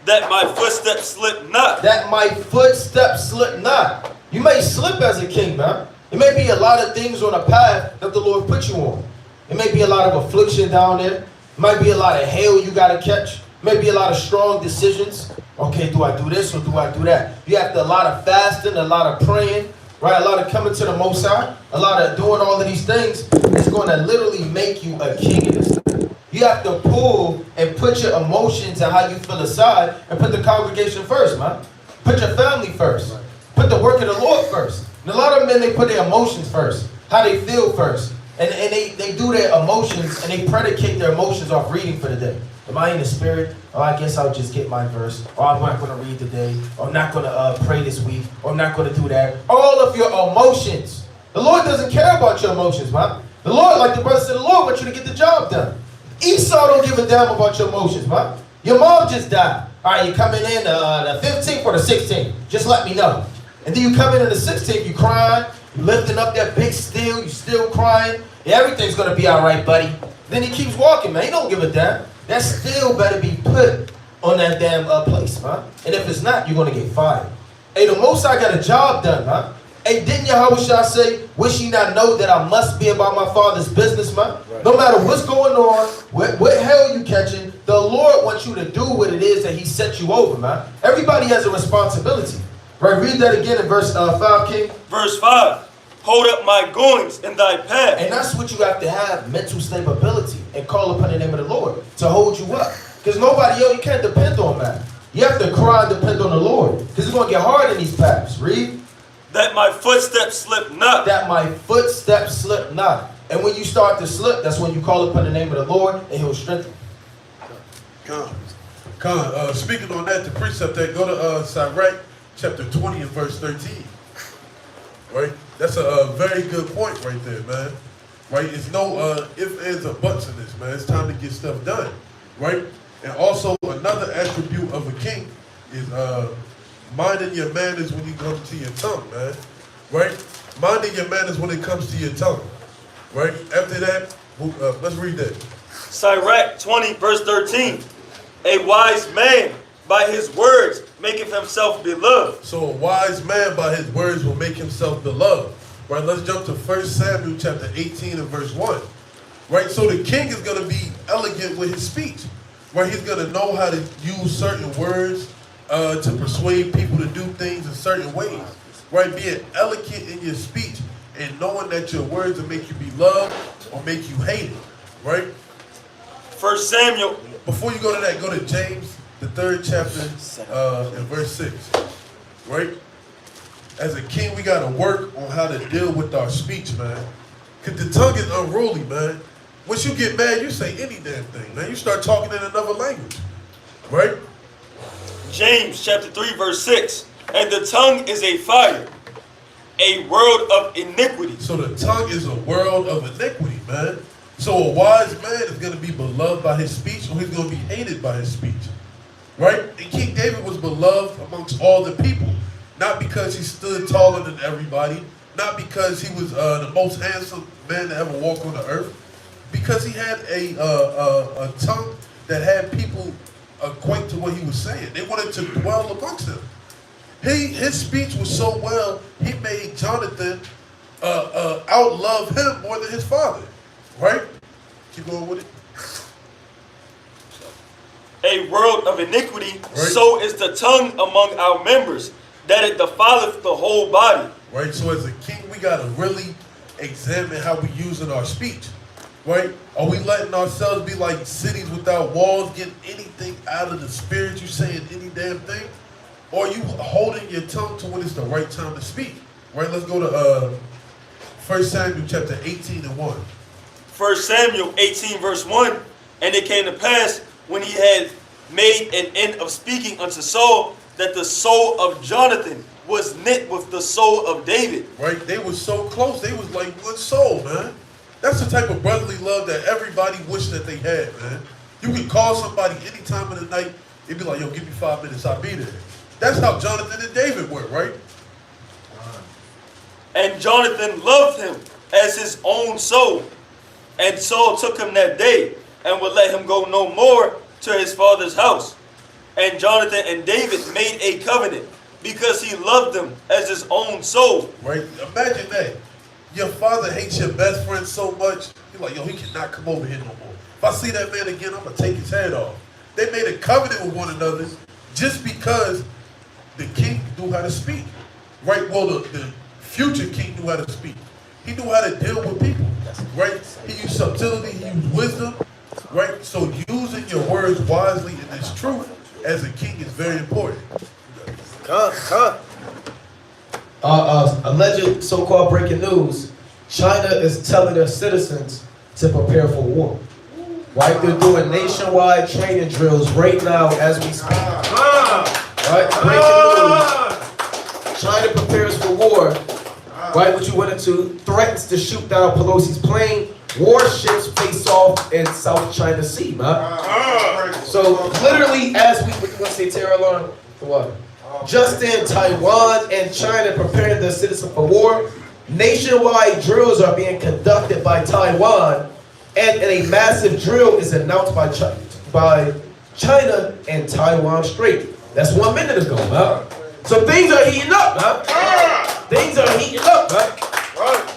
that my footsteps slip not. That my footsteps slip not. You may slip as a king, man. It may be a lot of things on a path that the Lord put you on. It may be a lot of affliction down there. It might be a lot of hell you got to catch. It may be a lot of strong decisions. Okay, do I do this or do I do that? You have to a lot of fasting, a lot of praying. Right, a lot of coming to the Most High, a lot of doing all of these things. It's going to literally make you a king in this thing. You have to pull and put your emotions and how you feel aside and put the congregation first, man. Put your family first. Put put the work of the Lord first. And a lot of men, they put their emotions first, how they feel first. And they do their emotions, and they predicate their emotions off reading for the day. Am I in the spirit? Oh, I guess I'll just get my verse. Or I'm not going to read today. Or I'm not going to pray this week. Or I'm not going to do that. All of your emotions. The Lord doesn't care about your emotions, man. The Lord, like the brother said, the Lord wants you to get the job done. Esau don't give a damn about your emotions, man. Your mom just died. All right, you coming in the 15th or the 16th? Just let me know. And then you come in on the 16th, you crying, you lifting up that big steel, you still crying. Yeah, everything's going to be all right, buddy. Then he keeps walking, man. He don't give a damn. That steel better be put on that damn place, man. And if it's not, you're going to get fired. Hey, the Most High got a job done, man. Hey, didn't Yahweh say, wish ye not know that I must be about my Father's business, man? Right. No matter what's going on, what hell you catching, the Lord wants you to do what it is that he set you over, man. Everybody has a responsibility. Right, read that again in verse 5, King. Verse 5. Hold up my goings in thy path. And that's what you have to have, mental stability, and call upon the name of the Lord to hold you up. Because nobody else, you can't depend on man. You have to cry and depend on the Lord. Because it's going to get hard in these paths. Read. That my footsteps slip not. That my footsteps slip not. And when you start to slip, that's when you call upon the name of the Lord, and he'll strengthen you. Speaking on that, the precept that go to Sirach chapter 20 and verse 13. Right? That's a very good point right there, man. Right? It's no ifs, ands, or buts in this, man. It's time to get stuff done. Right? And also another attribute of a king is minding your manners when you come to your tongue, man. Right? Minding your manners when it comes to your tongue. Right? After that, let's read that. Sirach 20 verse 13. A wise man by his words maketh himself beloved. So a wise man by his words will make himself beloved. Right? Let's jump to 1 Samuel chapter 18 and verse 1. Right? So the king is going to be elegant with his speech. Right? He's going to know how to use certain words to persuade people to do things in certain ways. Right? Being elegant in your speech and knowing that your words will make you be loved or make you hated. Right? 1 Samuel. Before you go to that, go to James, the 3rd chapter, and verse 6. Right? As a king, we got to work on how to deal with our speech, man. Because the tongue is unruly, man. Once you get mad, you say any damn thing, man. You start talking in another language. Right? James chapter 3 verse 6. And the tongue is a fire, a world of iniquity. So the tongue is a world of iniquity, man. So a wise man is going to be beloved by his speech, or he's going to be hated by his speech. Right? And King David was beloved amongst all the people. Not because he stood taller than everybody. Not because he was the most handsome man to ever walk on the earth. Because he had a tongue that had people acquaint to what he was saying. They wanted to dwell amongst him. His speech was so well, he made Jonathan outlove him more than his father. Right? Keep going with it. A world of iniquity, right. So is the tongue among our members, that it defileth the whole body. Right? So as a king, we got to really examine how we using our speech. Right? Are we letting ourselves be like cities without walls, getting anything out of the spirit, you saying any damn thing? Or are you holding your tongue to when it's the right time to speak? Right? Let's go to 1 Samuel chapter 18 and 1. 1 Samuel 18 verse 1. And it came to pass, when he had made an end of speaking unto Saul, that the soul of Jonathan was knit with the soul of David. Right? They were so close. They was like one soul, man. That's the type of brotherly love that everybody wished that they had, man. You can call somebody any time of the night. It'd be like, yo, give me 5 minutes, I'll be there. That's how Jonathan and David were, right? And Jonathan loved him as his own soul. And Saul took him that day, and would let him go no more to his father's house. And Jonathan and David made a covenant, because he loved them as his own soul. Right? Imagine that. Your father hates your best friend so much, you're like, yo, he cannot come over here no more. If I see that man again, I'm going to take his head off. They made a covenant with one another just because the king knew how to speak. Right? Well, the future king knew how to speak. He knew how to deal with people. Right? He used subtlety, he used wisdom. Right? So using your words wisely in this truth as a king is very important. Come. alleged so-called breaking news, China is telling their citizens to prepare for war. Right? They're doing nationwide training drills right now as we speak. Right? Breaking news. China prepares for war. Right? What you went into, threatens to shoot down Pelosi's plane. Warships face off in South China Sea, man. So literally, as we what you gonna say, terror alarm? For what? Just in Taiwan and China preparing their citizens for war, nationwide drills are being conducted by Taiwan, and a massive drill is announced by China and Taiwan Strait. That's 1 minute ago, man. So things are heating up, man. Things are heating up, man.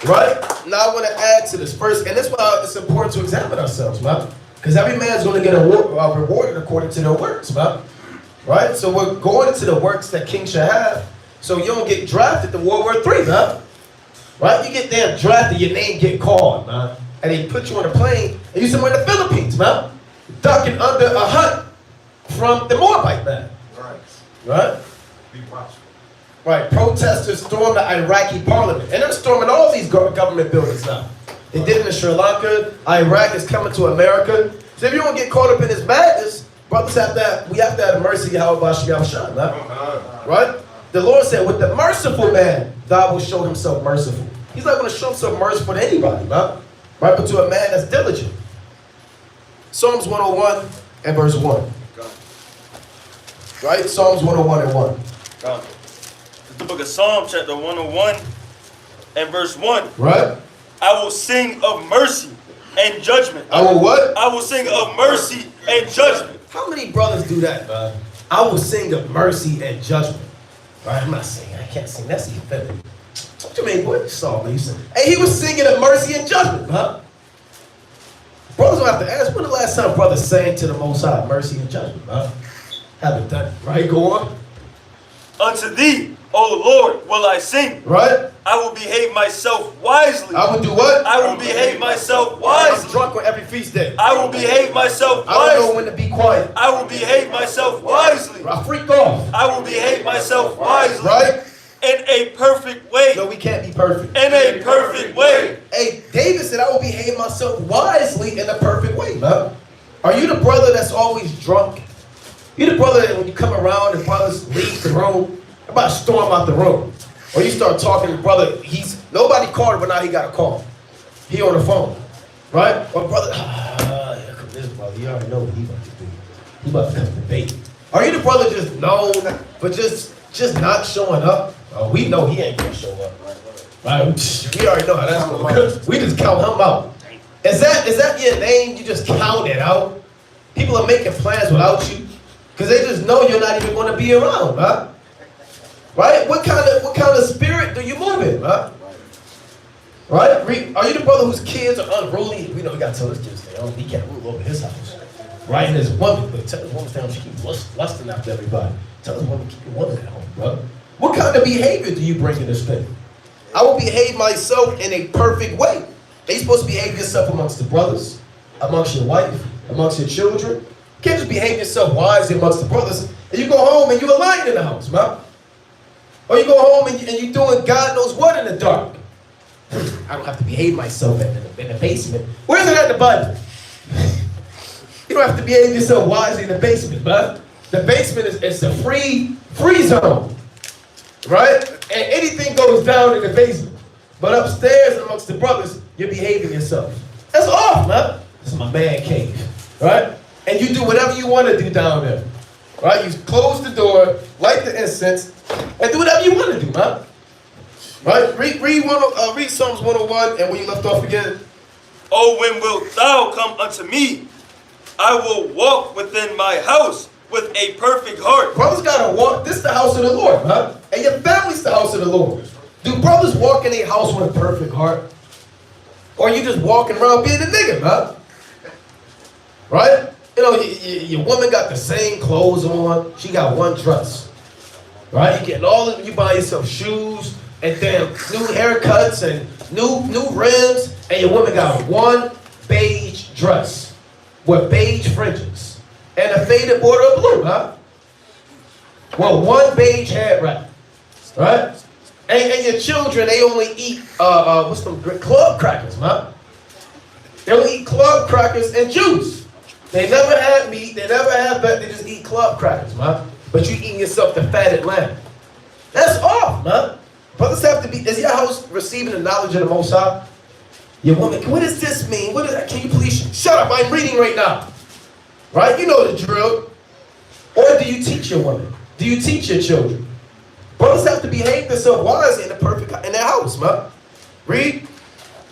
Right? Now I want to add to this first, and that's why it's important to examine ourselves, man. Because every man's going to get rewarded according to their works, man. Right? So we're going into the works that King should have, so you don't get drafted to World War III, man. Right? You get damn drafted, your name get called, man. And they put you on a plane, and you somewhere in the Philippines, man. Ducking under a hunt from the Moabite, man. Right? Be watchful. Right, protesters stormed the Iraqi parliament. And they're storming all these government buildings now. They did it in Sri Lanka. Iraq is coming to America. So if you don't get caught up in this madness, brothers we have to have mercy, Yahweh Shem, right? The Lord said, with the merciful man, God will show himself merciful. He's not going to show himself merciful to anybody, man. Right, but to a man that's diligent. Psalms 101 and verse 1. Right, Psalms 101 and 1. God. The book of Psalm, chapter 101 and verse 1. Right? I will sing of mercy and judgment. I will what? I will sing of mercy and judgment. How many brothers do that, man? I will sing of mercy and judgment. Right? I'm not singing. I can't sing. That's effeminate. What you mean, boy? You saw me. You sing. Hey, he was singing of mercy and judgment, huh? Brothers don't have to ask, when the last time brothers sang to the Most High, mercy and judgment, huh? Haven't done it. Right? Go on. Unto thee, O Lord, will I sing. Right? I will behave myself wisely. I will do what? I will behave myself I'm wisely. drunk on every feast day. I will behave myself I don't know wisely. when to be quiet. I will behave myself wisely. I freak off. I will behave myself wisely. Right? In a perfect way. No, we can't be perfect. In a perfect way. Hey, David said, I will behave myself wisely in a perfect way, man. Are you the brother that's always drunk? You the brother that when you come around and brothers leave the room, about to storm out the room. Or you start talking to brother, nobody called him, but now he got a call. He on the phone, right? Or brother, here come this brother, you already know what he about to do. He about to come to debate. Are you the brother just known, but just not showing up? We know he ain't gonna show up. Right? We already know how that's going to go. We just count him out. Is that your name? You just count it out? People are making plans without you because they just know you're not even going to be around, right? Right? What kind of spirit do you move in, right? Right? Are you the brother whose kids are unruly? We know we got to tell his kids stay home. He can't rule over his house. Right? And his woman, but tell his woman stay home. She keeps lusting after everybody. Tell his woman keep your woman at home, bro. What kind of behavior do you bring in this thing? I will behave myself in a perfect way. Are you supposed to behave yourself amongst the brothers, amongst your wife, amongst your children? You can't just behave yourself wisely amongst the brothers and you go home and you're a lion in the house, man. Or you go home and you're doing God knows what in the dark. I don't have to behave myself in the basement. Where is it at the Bible? You don't have to behave yourself wisely in the basement, man. The basement is a free zone, right? And anything goes down in the basement. But upstairs amongst the brothers, you're behaving yourself. That's off, man. This is my man cave, right? And you do whatever you want to do down there, right? You close the door, light the incense, and do whatever you want to do, man. Right? Read Psalms 101, and when you left off again. Oh, when wilt thou come unto me? I will walk within my house with a perfect heart. Brothers gotta walk. This is the house of the Lord, man. And your family's the house of the Lord. Do brothers walk in a house with a perfect heart? Or you just walking around being a nigga, man? Right? You know, your woman got the same clothes on. She got one dress. Right? You getting all of you buy yourself shoes and damn new haircuts and new rims, and your woman got one beige dress with beige fringes and a faded border of blue, huh? Well, one beige head wrap, right? And your children, they only eat, what's them, club crackers, man. They only eat club crackers and juice. They never had meat, they never had that, they just eat club crackers, man. But you eating yourself the fatted lamb. That's off, man. Brothers have to be, is your house receiving the knowledge of the Most High? Your woman, what does this mean? What is that? Can you please shut up? I'm reading right now. Right? You know the drill. Or do you teach your woman? Do you teach your children? Brothers have to behave themselves wisely in their house, man. Read.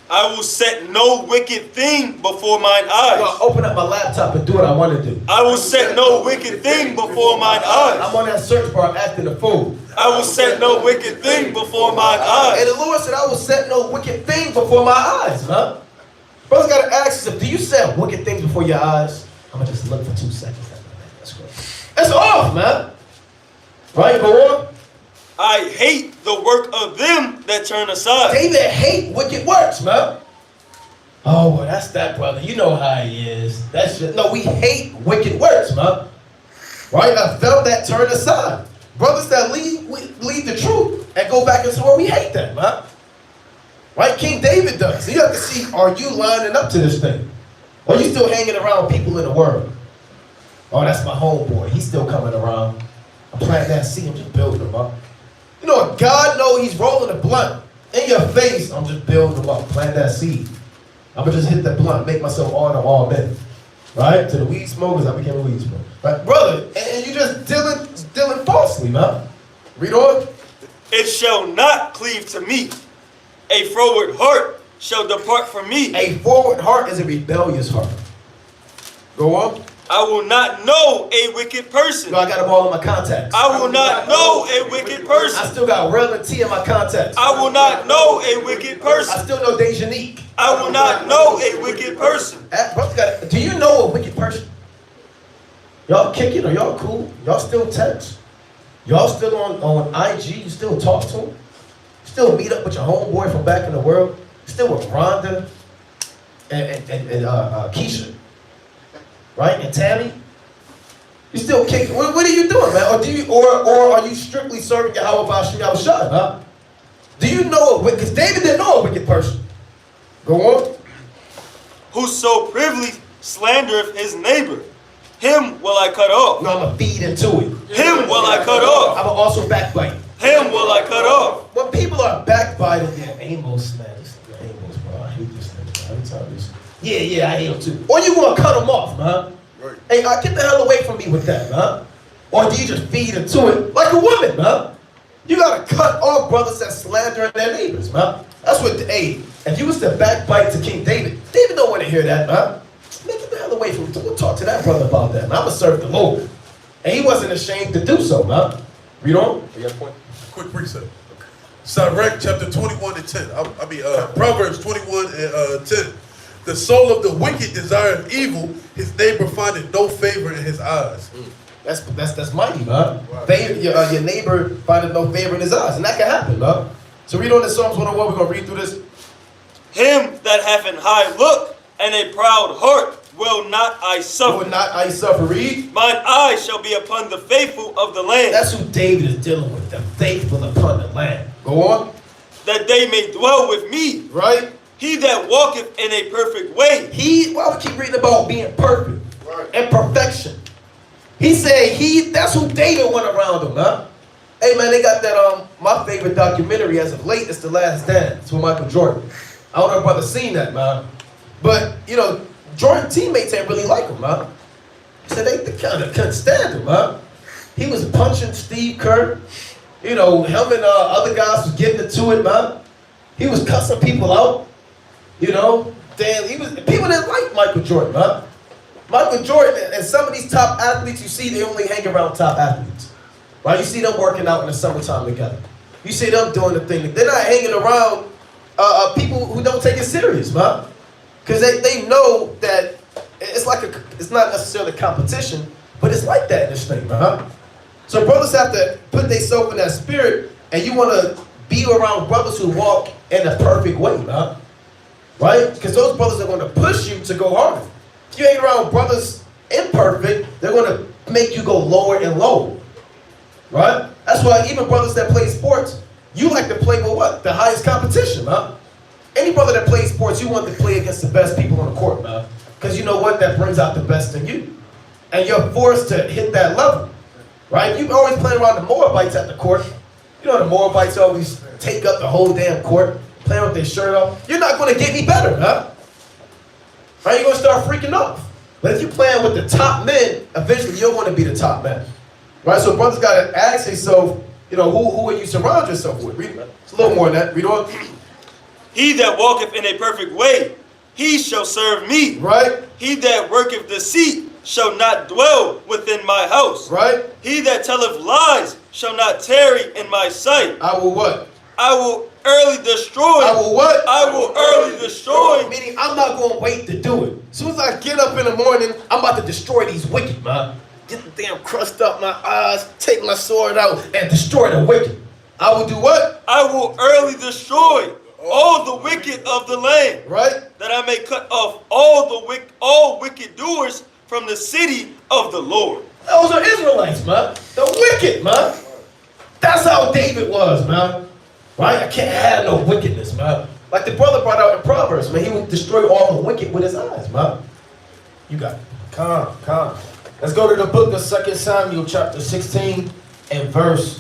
I will set no wicked thing before mine eyes. I'll open up my laptop and do what I want to do. I will set no wicked thing before mine eyes. I'm on that search bar acting a fool. I will set no wicked thing before mine eyes. And the Lord said, I will set no wicked thing before my eyes, man. Brothers got to ask themselves, do you set wicked things before your eyes? I'm going to just look for 2 seconds. That's great. That's off, man. Right, go on. I hate the work of them that turn aside. David hate wicked works, man. Oh, well, that's that brother. You know how he is. That's just, no, we hate wicked works, man. Right? Now, them that turn aside. Brothers that leave the truth and go back into where we hate that, man. Right? King David does. So you have to see, are you lining up to this thing? Or are you still hanging around people in the world? Oh, that's my homeboy. He's still coming around. I'm planting that seed. I'm just building him up. You know, God knows he's rolling a blunt in your face. I'm just building him up. Plant that seed. I'm going to just hit that blunt, make myself honor all men. Right? To the weed smokers, I became a weed smoker. Right? Brother, and you just dealing falsely, man. Read on. It shall not cleave to me. A froward heart shall depart from me. A forward heart is a rebellious heart. Go on. I will not know a wicked person. No, I got them all in my contacts. I will not know a wicked person. I still got relevant T in my contacts. I will not know a wicked I person. still know Dejanique. I will not know a wicked person. Do you know a wicked person? Y'all kicking or y'all cool? Y'all still text? Y'all still on IG? You still talk to him? Still meet up with your homeboy from back in the world? Still with Rhonda and Keisha? Right? And Tammy? You still kicking? What are you doing, man? Or are you strictly serving Yahweh Bashim Yahushua, huh? Do you know a wicked? Because David didn't know a wicked person. Go on. Whoso privily slandereth his neighbor, him will I cut off. No, I'm going to feed into it. Him will I cut off. I'm going to also backbite. Him will I cut off. When people are backbiting, yeah, Amos, man. Amos, bro. I hate this thing, man. Every time this. Yeah, I hate him too. Or you want to cut him off, man. Right. Hey, get the hell away from me with that, man. Or do you just feed into it like a woman, man? You got to cut off brothers that slandering their neighbors, man. That's what, hey, if you was to backbite to King David, David don't want to hear that, man. Man, get the hell away from me. We'll talk to that brother about that, man. I'm going to serve the Lord. And he wasn't ashamed to do so, man. Read on. You got a point? Quick precept. Sirach chapter 21 and 10. Proverbs 21 and 10. The soul of the wicked desireth evil, his neighbor findeth no favor in his eyes. That's mighty, man. Wow. Your neighbor findeth no favor in his eyes. And that can happen, man. So read on in Psalms 101. We're going to read through this. Him that hath an high look and a proud heart will not I suffer. Will not I suffer. Read. Mine eye shall be upon the faithful of the land. That's who David is dealing with. The faithful upon the land. Go on. That they may dwell with me. Right. He that walketh in a perfect way. Well, we keep reading about being perfect. Right. And perfection. He said that's who David went around him, huh? Hey man, they got that my favorite documentary as of late is The Last Dance with Michael Jordan. I don't know if brother's seen that, man. But you know, Jordan teammates ain't really like him, man. So they kind of couldn't stand him, man. He was punching Steve Kerr. You know, him and other guys was getting into it, man. He was cussing people out. You know, people didn't like Michael Jordan, man. Michael Jordan and some of these top athletes you see, they only hang around top athletes. Right? You see them working out in the summertime together. You see them doing the thing. They're not hanging around people who don't take it serious, man. Because they know that it's not necessarily competition, but it's like that in this thing, man. So brothers have to put themselves in that spirit, and you want to be around brothers who walk in a perfect way, man. Right? Because those brothers are going to push you to go harder. If you hang around brothers imperfect, they're going to make you go lower and lower. Right? That's why even brothers that play sports, You like to play with what? The highest competition, man. Any brother that plays sports, you want to play against the best people on the court, man. Because you know what? That brings out the best in you. And you're forced to hit that level, right? You always playing around the Moabites at the court. You know the Moabites always take up the whole damn court, playing with their shirt off. You're not going to get any better, huh? How you going to start freaking off? But if you're playing with the top men, eventually you're going to be the top man. Right? So brothers got to ask themselves, you know, who will you surround yourself with? Read it. It's a little more than that. Read on. He that walketh in a perfect way, he shall serve me. Right? He that worketh deceit shall not dwell within my house. Right? He that telleth lies shall not tarry in my sight. I will what? I will early destroy. I will what? I will early destroy. Meaning I'm not going to wait to do it. As soon as I get up in the morning, I'm about to destroy these wicked, man. Get the damn crust up my eyes, take my sword out, and destroy the wicked. I will do what? I will early destroy all the wicked of the land, Right? that I may cut off all wicked doers from the city of the Lord. Those are Israelites, man. The wicked, man. That's how David was, man. Right? I can't have no wickedness, man. Like the brother brought out in Proverbs, man. He would destroy all the wicked with his eyes, man. You got it. Calm. Let's go to the book of 2 Samuel chapter 16 and verse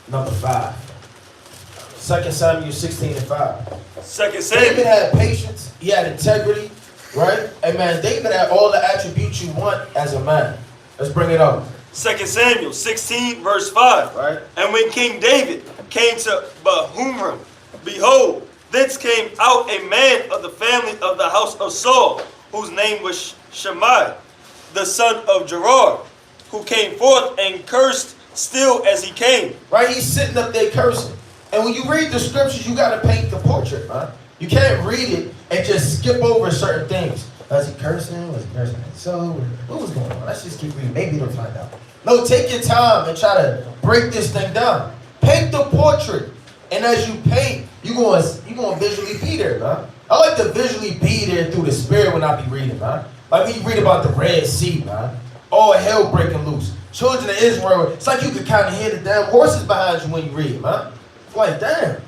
number 5. 2 Samuel 16 and 5. 2 David Samuel. had patience. He had integrity. Right? Amen. David had all the attributes you want as a man. Let's bring it up. 2 Samuel 16 verse 5. Right? And when King David came to Bahurim, behold, thence came out a man of the family of the house of Saul, whose name was Shimei, the son of Gerard, who came forth and cursed still as he came. Right? He's sitting up there cursing. And when you read the scriptures, you got to paint the portrait, man. You can't read it and just skip over certain things. Was he cursing? Was he cursing? So, what was going on? Let's just keep reading. Maybe you'll find out. No, take your time and try to break this thing down. Paint the portrait. And as you paint, you're going to visually be there, man. I like to visually be there through the spirit when I be reading, man. Like when you read about the Red Sea, man. All hell breaking loose. Children of Israel, it's like you could kind of hear the damn horses behind you when you read, man. It's like, damn.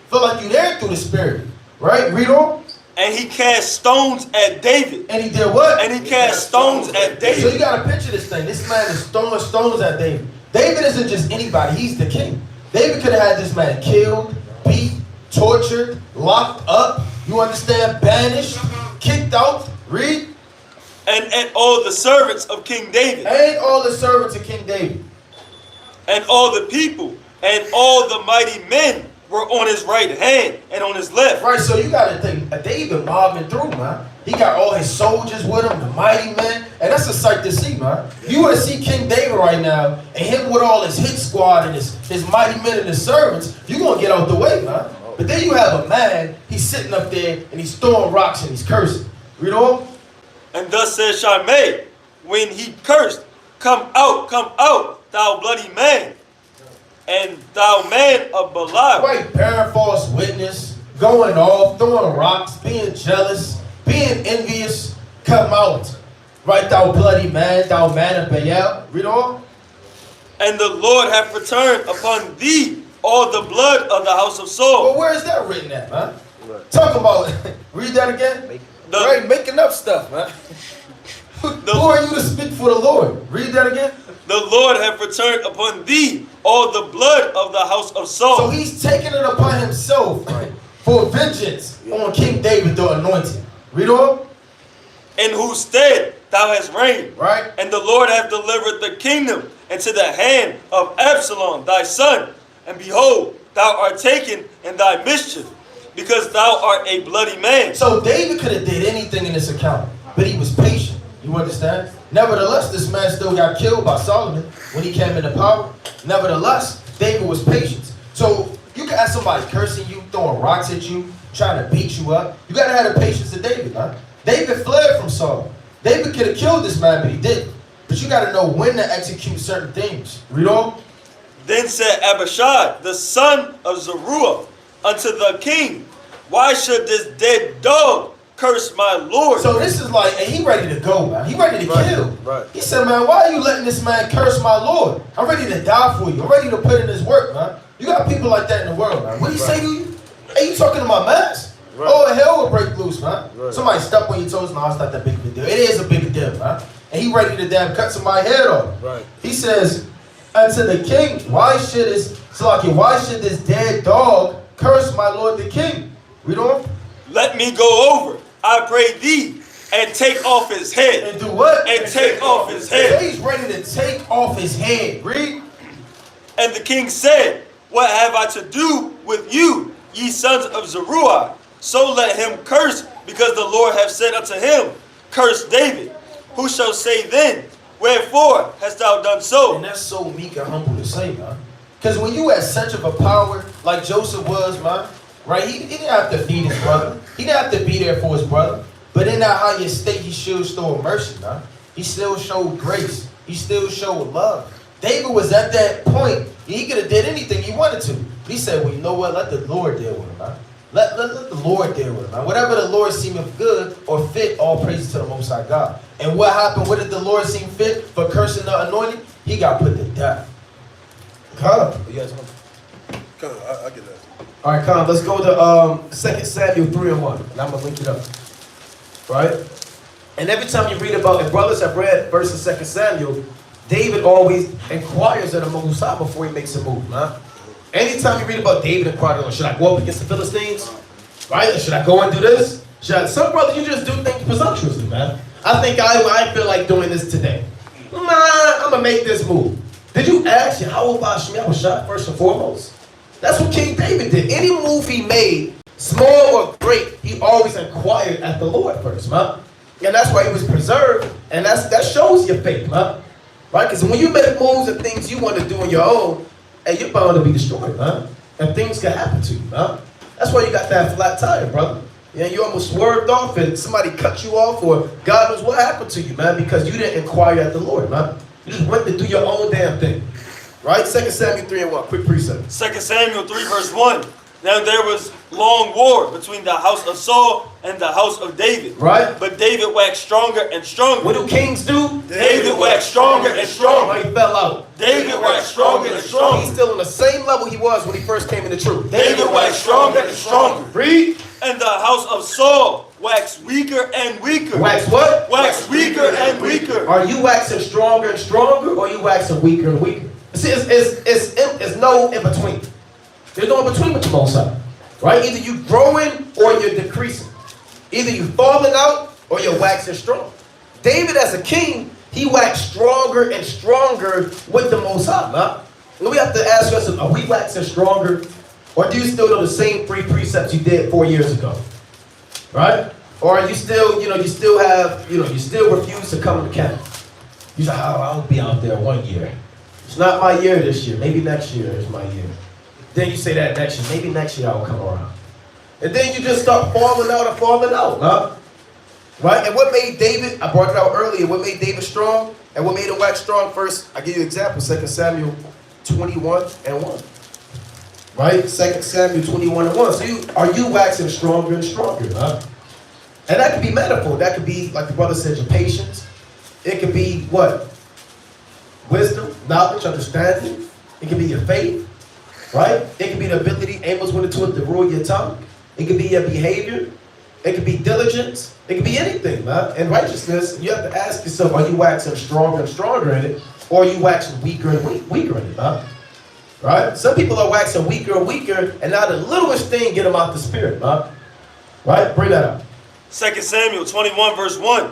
Feel like you're there through the spirit. Right? Read on. And he cast stones at David. And he did what? And he cast stones at David. So you got to picture this thing. This man is throwing stones at David. David isn't just anybody. He's the king. David could have had this man killed, beat, tortured, locked up. You understand? Banished, kicked out. Read. And all the servants of King David. And all the servants of King David. And all the people. And all the mighty men were on his right hand and on his left. Right, so you got to think, David mobbing through, man. He got all his soldiers with him, the mighty men, and that's a sight to see, man. You want to see King David right now, and him with all his hit squad and his mighty men and his servants, you're going to get out the way, man. But then you have a man, he's sitting up there, and he's throwing rocks and he's cursing. Read on. And thus said Shimei, when he cursed, come out, thou bloody man. And thou man of Belial. Right, bearing false witness, going off, throwing rocks, being jealous, being envious, come out. Right, thou bloody man, thou man of Baal. Read on. And the Lord hath returned upon thee all the blood of the house of Saul. But where is that written at, man? Talk about it. Read that again. Right, making up stuff, man. Who are you to speak for the Lord? Read that again. The Lord hath returned upon thee all the blood of the house of Saul. So he's taking it upon himself for vengeance on King David, the anointed. Read on. In whose stead thou hast reigned. Right. And the Lord hath delivered the kingdom into the hand of Absalom thy son. And behold, thou art taken in thy mischief, because thou art a bloody man. So David could have did anything in this account, but he was patient. You understand? Nevertheless, this man still got killed by Solomon when he came into power. Nevertheless, David was patient. So you can have somebody cursing you, throwing rocks at you, trying to beat you up. You got to have the patience of David, huh? David fled from Saul. David could have killed this man, but he didn't. But you got to know when to execute certain things. Read on. Then said Abishai, the son of Zeruiah, unto the king, why should this dead dog curse my Lord? So this is like, and he ready to go, man. He ready to kill. Right. He said, man, why are you letting this man curse my Lord? I'm ready to die for you. I'm ready to put in his work, man. You got people like that in the world, man. What do you say to you? Hey, you talking to my mans? Right. Oh, hell will break loose, man. Right. Somebody step on your toes. No, it's not that big of a deal. It is a big deal, man. And he ready to damn cut somebody's head off. Right. He says unto the king, why should this dead dog curse my lord the king? Read on. Let me go over, I pray thee, and take off his head. And do what? And take off his Hey, head. he's ready to take off his head. Read. And the king said, what have I to do with you, ye sons of Zeruiah? So let him curse, because the Lord hath said unto him, curse David. Who shall say then, wherefore hast thou done so? And that's so meek and humble to say, man. Because when you at such of a power like Joseph was, man, right? He didn't have to feed his brother. He didn't have to be there for his brother. But in that higher state, he still showed mercy, man. He still showed grace. He still showed love. David was at that point. He could have did anything he wanted to. But he said, well, you know what? Let the Lord deal with him, man. Let the Lord deal with him, man. Whatever the Lord seemeth good or fit, all praises to the Most High God. And what happened? What did the Lord seem fit for cursing the anointed? He got put to death. Come. You guys want? Come on, I get that. All right, Con, let's go to 2 Samuel 3:1. And I'm going to link it up. Right? And every time you read about, if brothers have read 1st and 2nd Samuel, David always inquires of the Most High before he makes a move, man. Anytime you read about David inquiring, should I go up against the Philistines? Right? Or should I go and do this? Some brothers, you just do things presumptuously, man. I think I feel like doing this today. Nah, I'm going to make this move. Did you ask Yahweh Bashmi? I was shot first and foremost. That's what King David did. Any move he made, small or great, he always inquired at the Lord first, man. And that's why he was preserved. And that shows your faith, man. Right? Because when you make moves and things you want to do on your own, hey, you're bound to be destroyed, man. And things can happen to you, man. That's why you got that flat tire, brother. Yeah, you almost swerved off and somebody cut you off, or God knows what happened to you, man, because you didn't inquire at the Lord, man. You just went to do your own damn thing. Right? 2 Samuel 3:1. Quick precept. 2 Samuel 3 verse 1. Now there was long war between the house of Saul and the house of David. Right? But David waxed stronger and stronger. What do kings do? David waxed stronger and stronger. He fell out. David waxed stronger and stronger. He's still on the same level he was when he first came in the truth. David waxed stronger and stronger. Read. And the house of Saul waxed weaker and weaker. Wax what? Waxed weaker and weaker. Are you waxing stronger and stronger, or are you waxing weaker and weaker? See, it's no in between. There's no in between with the Most High. Right? Either you growing or you're decreasing. Either you falling out or you're waxing strong. David, as a king, he waxed stronger and stronger with the Most High, man. And we have to ask ourselves, are we waxing stronger, or do you still know the same 3 precepts you did 4 years ago? Right? Or are you still, you still have, you still refuse to come to camp? You say, oh, I'll be out there 1 year. It's not my year this year. Maybe next year is my year. Then you say that next year. Maybe next year I'll come around. And then you just start falling out, huh? Right? And what made David, I brought it out earlier, what made David strong and what made him wax strong first, I give you an example, 2 Samuel 21:1. Right? 2 Samuel 21:1. So are you waxing stronger and stronger, huh? And that could be metaphor. That could be, like the brother said, your patience. It could be what? Wisdom, knowledge, understanding. It could be your faith. Right? It could be the ability, Amos 1:2, to rule your tongue. It could be your behavior. It could be diligence. It could be anything, man. And righteousness, you have to ask yourself, are you waxing stronger and stronger in it? Or are you waxing weaker and weaker in it, man? Right? Some people are waxing weaker and weaker, and now the littlest thing get them out the spirit, man. Right? Bring that up. 2 Samuel 21 verse 1.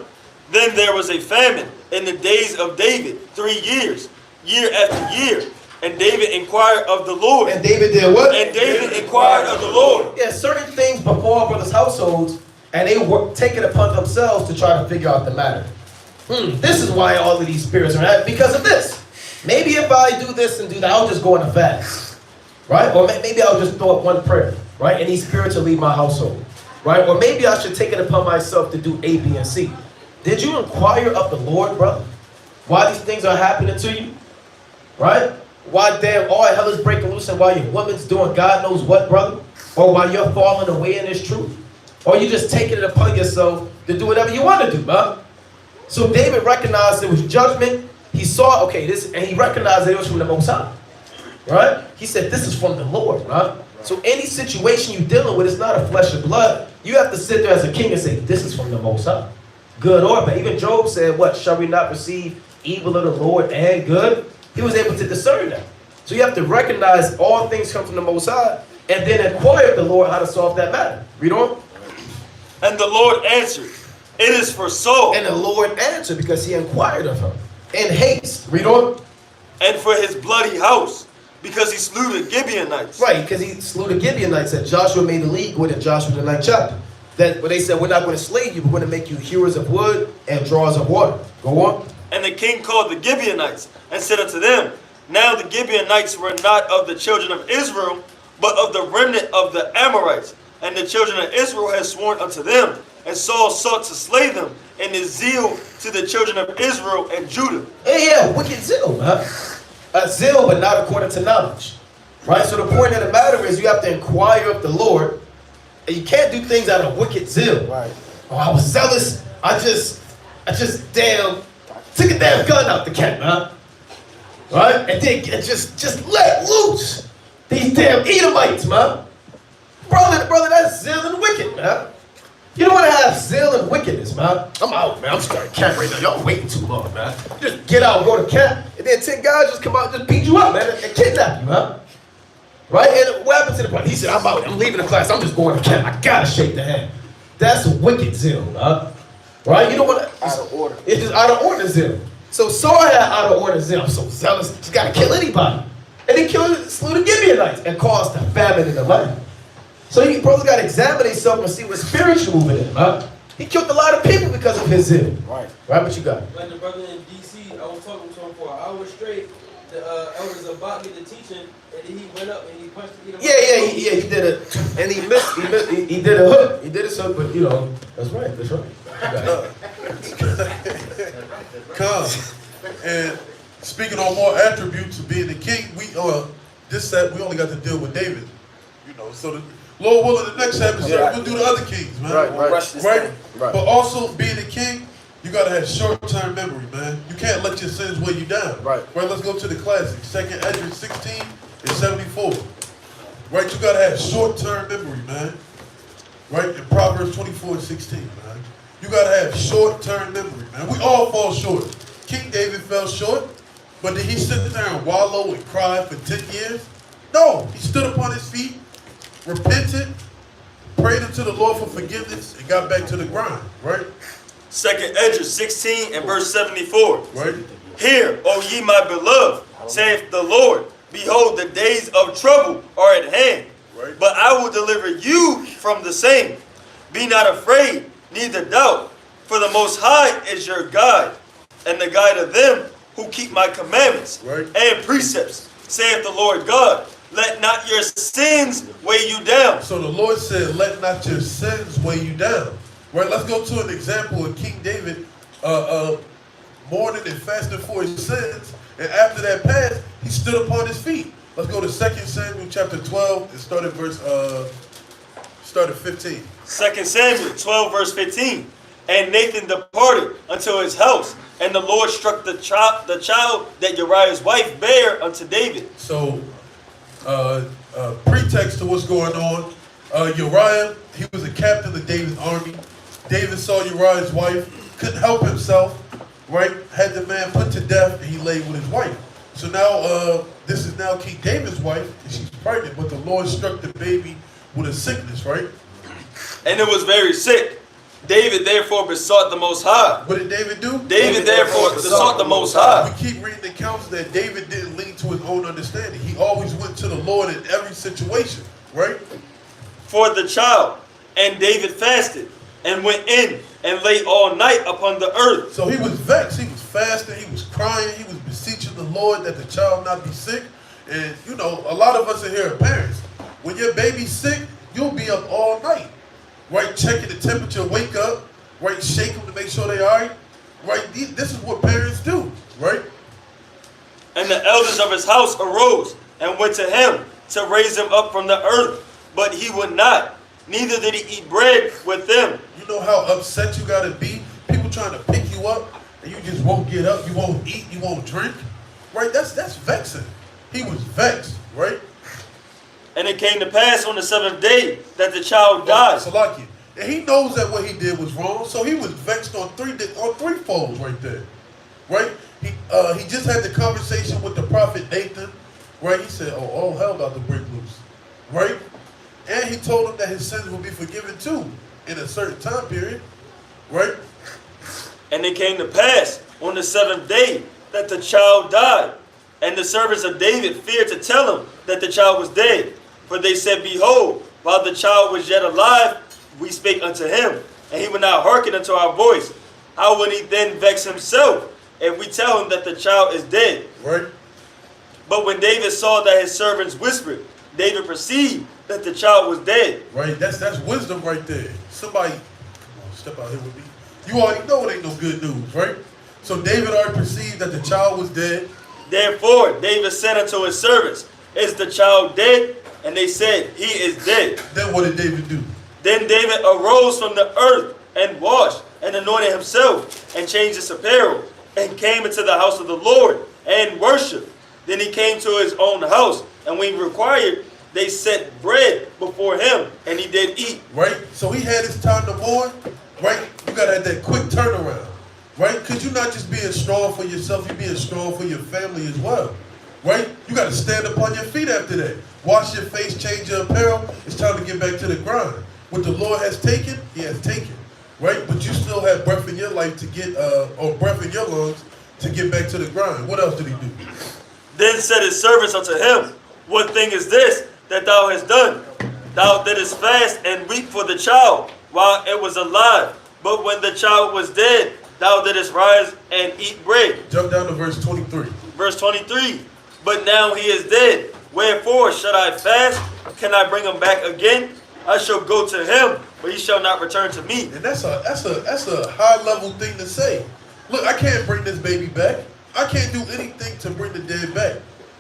Then there was a famine in the days of David 3 years, year after year. And David inquired of the Lord. And David did what? And David inquired of the Lord. Yeah, certain things before brothers' households, and they were taking it upon themselves to try to figure out the matter. This is why all of these spirits are at, because of this. Maybe if I do this and do that, I'll just go on a fast. Right? Or maybe I'll just throw up one prayer. Right? And these spirits will leave my household. Right? Or maybe I should take it upon myself to do A, B, and C. Did you inquire of the Lord, brother? Why these things are happening to you? Right? Why damn all hell is breaking loose and why your woman's doing God knows what, brother? Or why you're falling away in this truth? Or you just taking it upon yourself to do whatever you want to do, man. So David recognized it was judgment. He saw, okay, this, and he recognized that it was from the Most High. right? He said, this is from the Lord, right? So any situation you're dealing with is not a flesh and blood. You have to sit there as a king and say, this is from the Most High. Good or bad. Even Job said, what? Shall we not perceive evil of the Lord and good? He was able to discern that. So you have to recognize all things come from the Most High and then inquire of the Lord how to solve that matter. Read on. And the Lord answered, it is for Saul. And the Lord answered because he inquired of him in haste. Read on. And for his bloody house, because he slew the Gibeonites. Right, because he slew the Gibeonites that Joshua made a league with in Joshua the 9th chapter. That where they said, we're not going to slay you, we're going to make you hewers of wood and drawers of water. Go on. And the king called the Gibeonites and said unto them, now the Gibeonites were not of the children of Israel, but of the remnant of the Amorites. And the children of Israel had sworn unto them. And Saul sought to slay them in his zeal to the children of Israel and Judah. Yeah, wicked zeal, man. A zeal, but not according to knowledge. Right? So the point of the matter is you have to inquire of the Lord. And you can't do things out of wicked zeal. Right. Oh, I was zealous. I just damn took a damn gun out the camp, man. Right? And then just let loose these damn Edomites, man. Brother, that's zeal and wicked, man. You don't want to have zeal and wickedness, man. I'm out, man. I'm starting camp right now. Y'all waiting too long, man. Just get out and go to camp. And then 10 guys just come out and just beat you up, man, and kidnap you, man. Right? And what happened to the brother? He said, I'm out. I'm leaving the class. I'm just going to camp. I got to shake the hand. That's wicked zeal, man. Right? You don't want to. Out of order. It's just out of order zeal. So Saul had out of order zeal. I'm so zealous. Just got to kill anybody. And he slew the Gibeonites and caused a famine in the land. So you brothers got to examine themselves and see what spiritual moving in, huh? He killed a lot of people because of his zeal. Right. Right, what you got? Like the brother in D.C., I was talking to him for an hour straight. The elders about me to teach him, and then he went up and he punched the Yeah, he did it. And he missed, he did a hook. He did his hook, but you know, that's right. Come. And speaking on more attributes of being the king, we only got to deal with David. You know, so the Lord willing, the next episode we'll do the other kings, man. Right. But also being a king, you gotta have short-term memory, man. You can't let your sins weigh you down. Right. Let's go to the classic. 2nd Ezra 16 and 74. Right, you gotta have short-term memory, man. Right, in Proverbs 24 and 16, man. You gotta have short-term memory, man. We all fall short. King David fell short, but did he sit there and wallow and cry for 10 years? No, he stood upon his feet, repented, prayed unto the Lord for forgiveness, and got back to the grind, right? 2nd Ezra 16 and verse 74. Right. Hear, O ye my beloved, saith the Lord, behold, the days of trouble are at hand. Right. But I will deliver you from the same. Be not afraid, neither doubt, for the Most High is your guide, and the guide of them who keep my commandments and precepts, saith the Lord God. Let not your sins weigh you down. So the Lord said, let not your sins weigh you down. Right, let's go to an example of King David mourning and fasting for his sins. And after that passed, he stood upon his feet. Let's go to 2 Samuel chapter 12 and start at 15. 2 Samuel 12 verse 15. And Nathan departed unto his house, and the Lord struck the child that Uriah's wife bare unto David. So, pretext to what's going on, Uriah, he was a captain of David's army. David saw Uriah's wife, couldn't help himself, right? Had the man put to death, and he laid with his wife. So now, this is now King David's wife, and she's pregnant, but the Lord struck the baby with a sickness, right? And it was very sick. David therefore besought the Most High. What did David do? David therefore besought the Most High. We keep reading accounts that David didn't lean to his own understanding. He always went to the Lord in every situation, right? For the child. And David fasted and went in and lay all night upon the earth. So he was vexed. He was fasting. He was crying. He was beseeching the Lord that the child not be sick. And, you know, a lot of us are here are parents. When your baby's sick, you'll be up all night, right? Checking the temperature, wake up, right? Shake them to make sure they're all right, right? This is what parents do, right? And the elders of his house arose and went to him to raise him up from the earth. But he would not, neither did he eat bread with them. You know how upset you gotta be? People trying to pick you up and you just won't get up, you won't eat, you won't drink, right? That's vexing. He was vexed, right? And it came to pass on the seventh day that the child died. Salakia. And he knows that what he did was wrong, so he was vexed on three folds right there, right? He just had the conversation with the prophet Nathan, right? He said, "Oh, all hell about to break loose," right? And he told him that his sins will be forgiven too in a certain time period, right? And it came to pass on the seventh day that the child died. And the servants of David feared to tell him that the child was dead. For they said, "Behold, while the child was yet alive, we spake unto him, and he would not hearken unto our voice. How would he then vex himself if we tell him that the child is dead?" Right? But when David saw that his servants whispered, David perceived that the child was dead. Right? That's wisdom right there. Somebody, come on, step out here with me. You already know it ain't no good news, right? So David already perceived that the child was dead. Therefore David said unto his servants, "Is the child dead?" And they said, "He is dead." Then what did David do? Then David arose from the earth and washed and anointed himself and changed his apparel and came into the house of the Lord and worshiped. Then he came to his own house, and when required, they set bread before him, and he did eat. Right? So he had his time to mourn, right? You gotta have that quick turnaround, right? Because you're not just being strong for yourself, you're being strong for your family as well, right? You gotta stand upon your feet after that. Wash your face, change your apparel. It's time to get back to the grind. What the Lord has taken, he has taken, right? But you still have breath in your life to get, or breath in your lungs to get back to the grind. What else did he do? Then said his servants unto him, "What thing is this that thou hast done? Thou didst fast and weep for the child while it was alive. But when the child was dead, thou didst rise and eat bread." Jump down to verse 23. Verse 23, "But now he is dead. Wherefore should I fast? Can I bring him back again? I shall go to him, but he shall not return to me." And that's a high level thing to say. Look, I can't bring this baby back. I can't do anything to bring the dead back,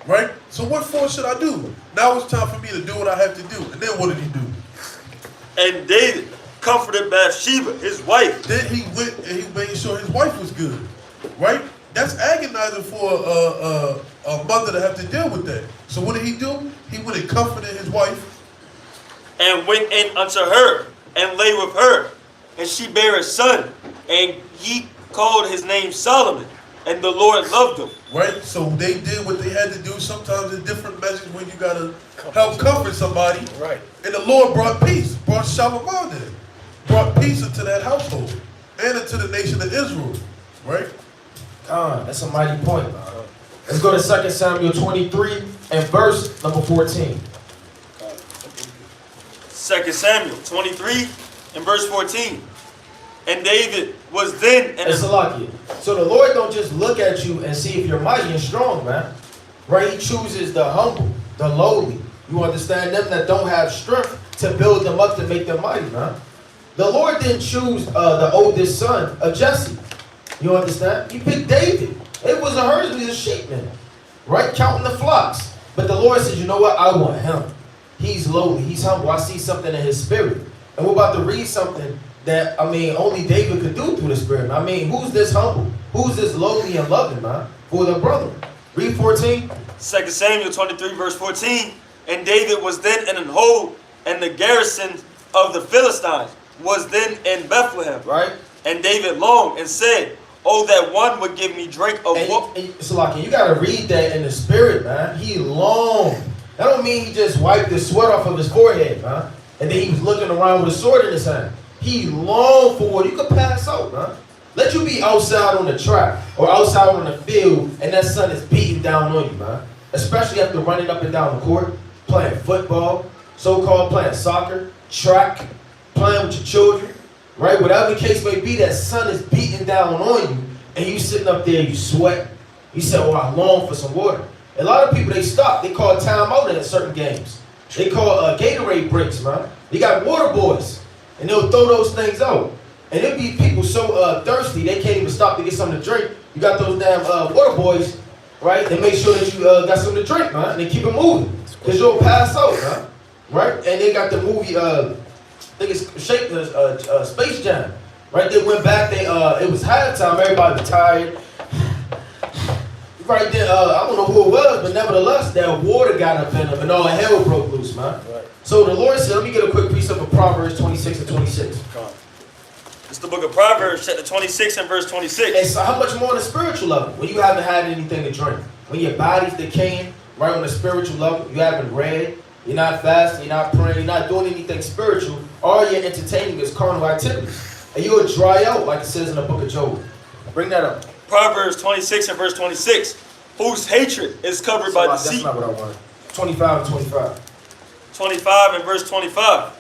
right? So what for should I do? Now it's time for me to do what I have to do. And then what did he do? And David comforted Bathsheba, his wife. Then he went and he made sure his wife was good, right? That's agonizing for a mother to have to deal with that. So what did he do? He went and comforted his wife. And went in unto her, and lay with her. And she bare a son, and he called his name Solomon. And the Lord loved him. Right? So they did what they had to do. Sometimes in different measures when you got to help comfort somebody. Right. And the Lord brought peace, brought shalom there. Brought peace into that household and into the nation of Israel. Right? That's a mighty point. Let's go to 2 Samuel 23 and verse number 14. 2 Samuel 23 and verse 14. And David was then in It's a lucky. So the Lord don't just look at you and see if you're mighty and strong, man. Right? He chooses the humble, the lowly. You understand? Them that don't have strength to build them up to make them mighty, man. The Lord didn't choose the oldest son of Jesse. You understand? He picked David. It was a herdsman, he's a sheepman. Right? Counting the flocks. But the Lord says, you know what? I want him. He's lowly. He's humble. I see something in his spirit. And we're about to read something that, only David could do through the Spirit. Who's this humble? Who's this lowly and loving, man? For the brother. Read 14. 2 Samuel 23 verse 14. And David was then in an hold, and the garrison of the Philistines was then in Bethlehem. Right? And David longed and said, "Oh, that one would give me drink of water." So like, you got to read that in the Spirit, man. He longed. That don't mean he just wiped the sweat off of his forehead, man. And then he was looking around with a sword in his hand. He longed for what you could pass out, man. Let you be outside on the track or outside on the field and that sun is beating down on you, man. Especially after running up and down the court, playing football, so-called playing soccer, track, playing with your children, right? Whatever the case may be, that sun is beating down on you and you sitting up there, you sweat. You say, "Oh, I long for some water." A lot of people, they stop. They call timeout in certain games. They call Gatorade breaks, man. They got water boys. And they'll throw those things out. And there'll be people so thirsty, they can't even stop to get something to drink. You got those damn water boys, right? They make sure that you got something to drink, man. And they keep it moving. Because you'll pass out, man. Right? And they got the movie, I think it's Space Jam. Right? They went back, it was halftime, everybody was tired. Right there, I don't know who it was, but nevertheless, that water got up in him and all hell broke loose, man. Right. So the Lord said, let me get a quick piece of Proverbs 26 and 26. It's the book of Proverbs, chapter 26 and verse 26. And so how much more on the spiritual level? When you haven't had anything to drink, when your body's decaying, right on the spiritual level, you haven't read, you're not fasting, you're not praying, you're not doing anything spiritual, all you're entertaining is carnal activities. And you'll dry out, like it says in the book of Job. Bring that up. Proverbs 26 and verse 26. Whose hatred is covered by That's deceit. not what I wanted. 25 and 25. 25 and verse 25.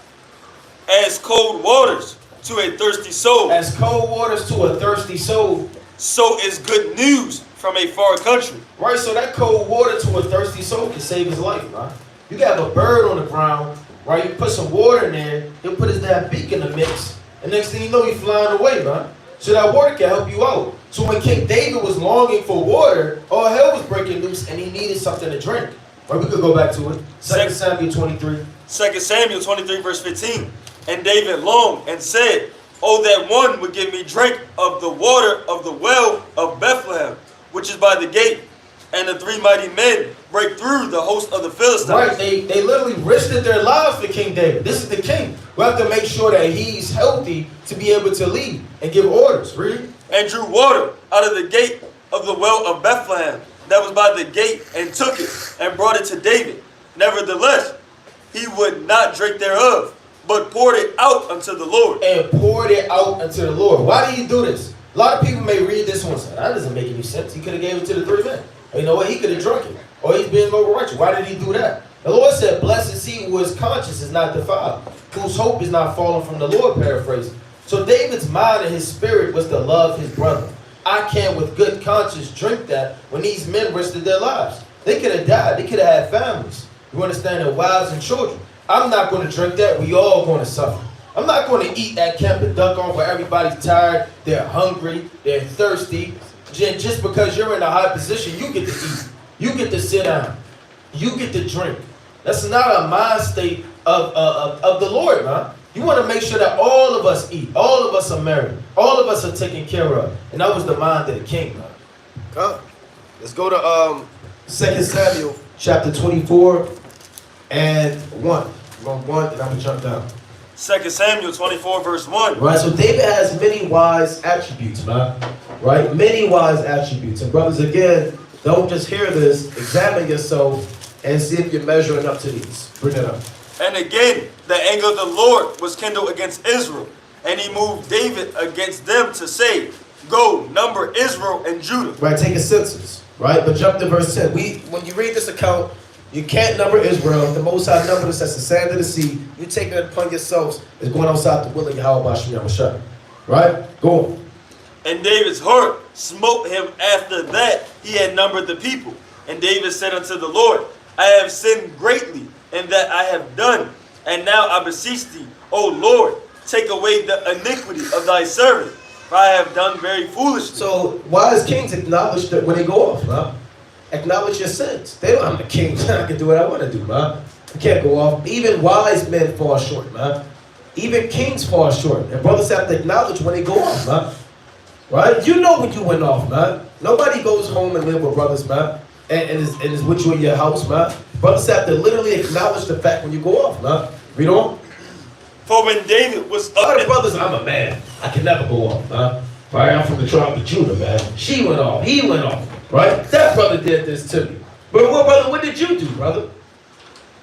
As cold waters to a thirsty soul, As cold waters to a thirsty soul. so is good news from a far country. Right, so that cold water to a thirsty soul can save his life, right? You got a bird on the ground, right? You put some water in there, he'll put his damn beak in the mix, and next thing you know, he's flying away, man. So that water can help you out. So when King David was longing for water, all hell was breaking loose, and he needed something to drink. Right, we could go back to it. 2 Samuel 23. 2 Samuel 23 verse 15. And David longed and said, oh, that one would give me drink of the water of the well of Bethlehem, which is by the gate. And the three mighty men break through the host of the Philistines. Right, they literally risked their lives for King David. This is the king. We have to make sure that he's healthy to be able to lead and give orders. Read. And drew water out of the gate of the well of Bethlehem that was by the gate, and took it and brought it to David. Nevertheless, he would not drink thereof, but poured it out unto the Lord. And poured it out unto the Lord. Why did he do this? A lot of people may read this one and say, that doesn't make any sense. He could have gave it to the three men. You know what? He could have drunk it. Or he's being overrighteous. Why did he do that? The Lord said, blessed is he who his conscience is not defiled, whose hope is not fallen from the Lord, paraphrasing. So David's mind and his spirit was to love his brother. I can't with good conscience drink that when these men risked their lives. They could have died. They could have had families. You understand? Their wives and children. I'm not going to drink that. We all going to suffer. I'm not going to eat at Camp and Duck on where everybody's tired, they're hungry, they're thirsty. Just because you're in a high position, you get to eat. You get to sit down. You get to drink. That's not a mind state of the Lord, man. You want to make sure that all of us eat. All of us are married. All of us are taken care of. And that was the mind of the king, man. Come. Let's go to 2 Samuel chapter 24 and 1. We're going 1 and I'm going to jump down. 2 Samuel 24 verse 1. Right, so David has many wise attributes, man. Right? Many wise attributes. And brothers, again, don't just hear this. Examine yourself and see if you're measuring up to these. Bring it up. And again, the anger of the Lord was kindled against Israel, and he moved David against them to say, go, number Israel and Judah. Right, take a census. Right, but jump to verse 10. When you read this account, you can't number Israel. The Most High numbered us as the sand of the sea. You take it upon yourselves as going outside the will of Yahweh Bashem Yahushua. Right? Go on. And David's heart smote him after that he had numbered the people. And David said unto the Lord, I have sinned greatly in that I have done. And now I beseech thee, O Lord, take away the iniquity of thy servant, for I have done very foolishly. So wise kings acknowledge that when they go off, man. Acknowledge your sins. They don't, I'm the king. I can do what I want to do, man. I can't go off. Even wise men fall short, man. Even kings fall short. And brothers have to acknowledge when they go off, man. Right? You know when you went off, man. Nobody goes home and live with brothers, man. And is with you in your house, man. Brothers have to literally acknowledge the fact when you go off, man. Read on. For when David was A lot up of brothers, I'm a man. I can never go off, man. Right? I'm from the tribe of Judah, man. She went off. He went off. Right? That brother did this to me. But what, brother, what did you do, brother?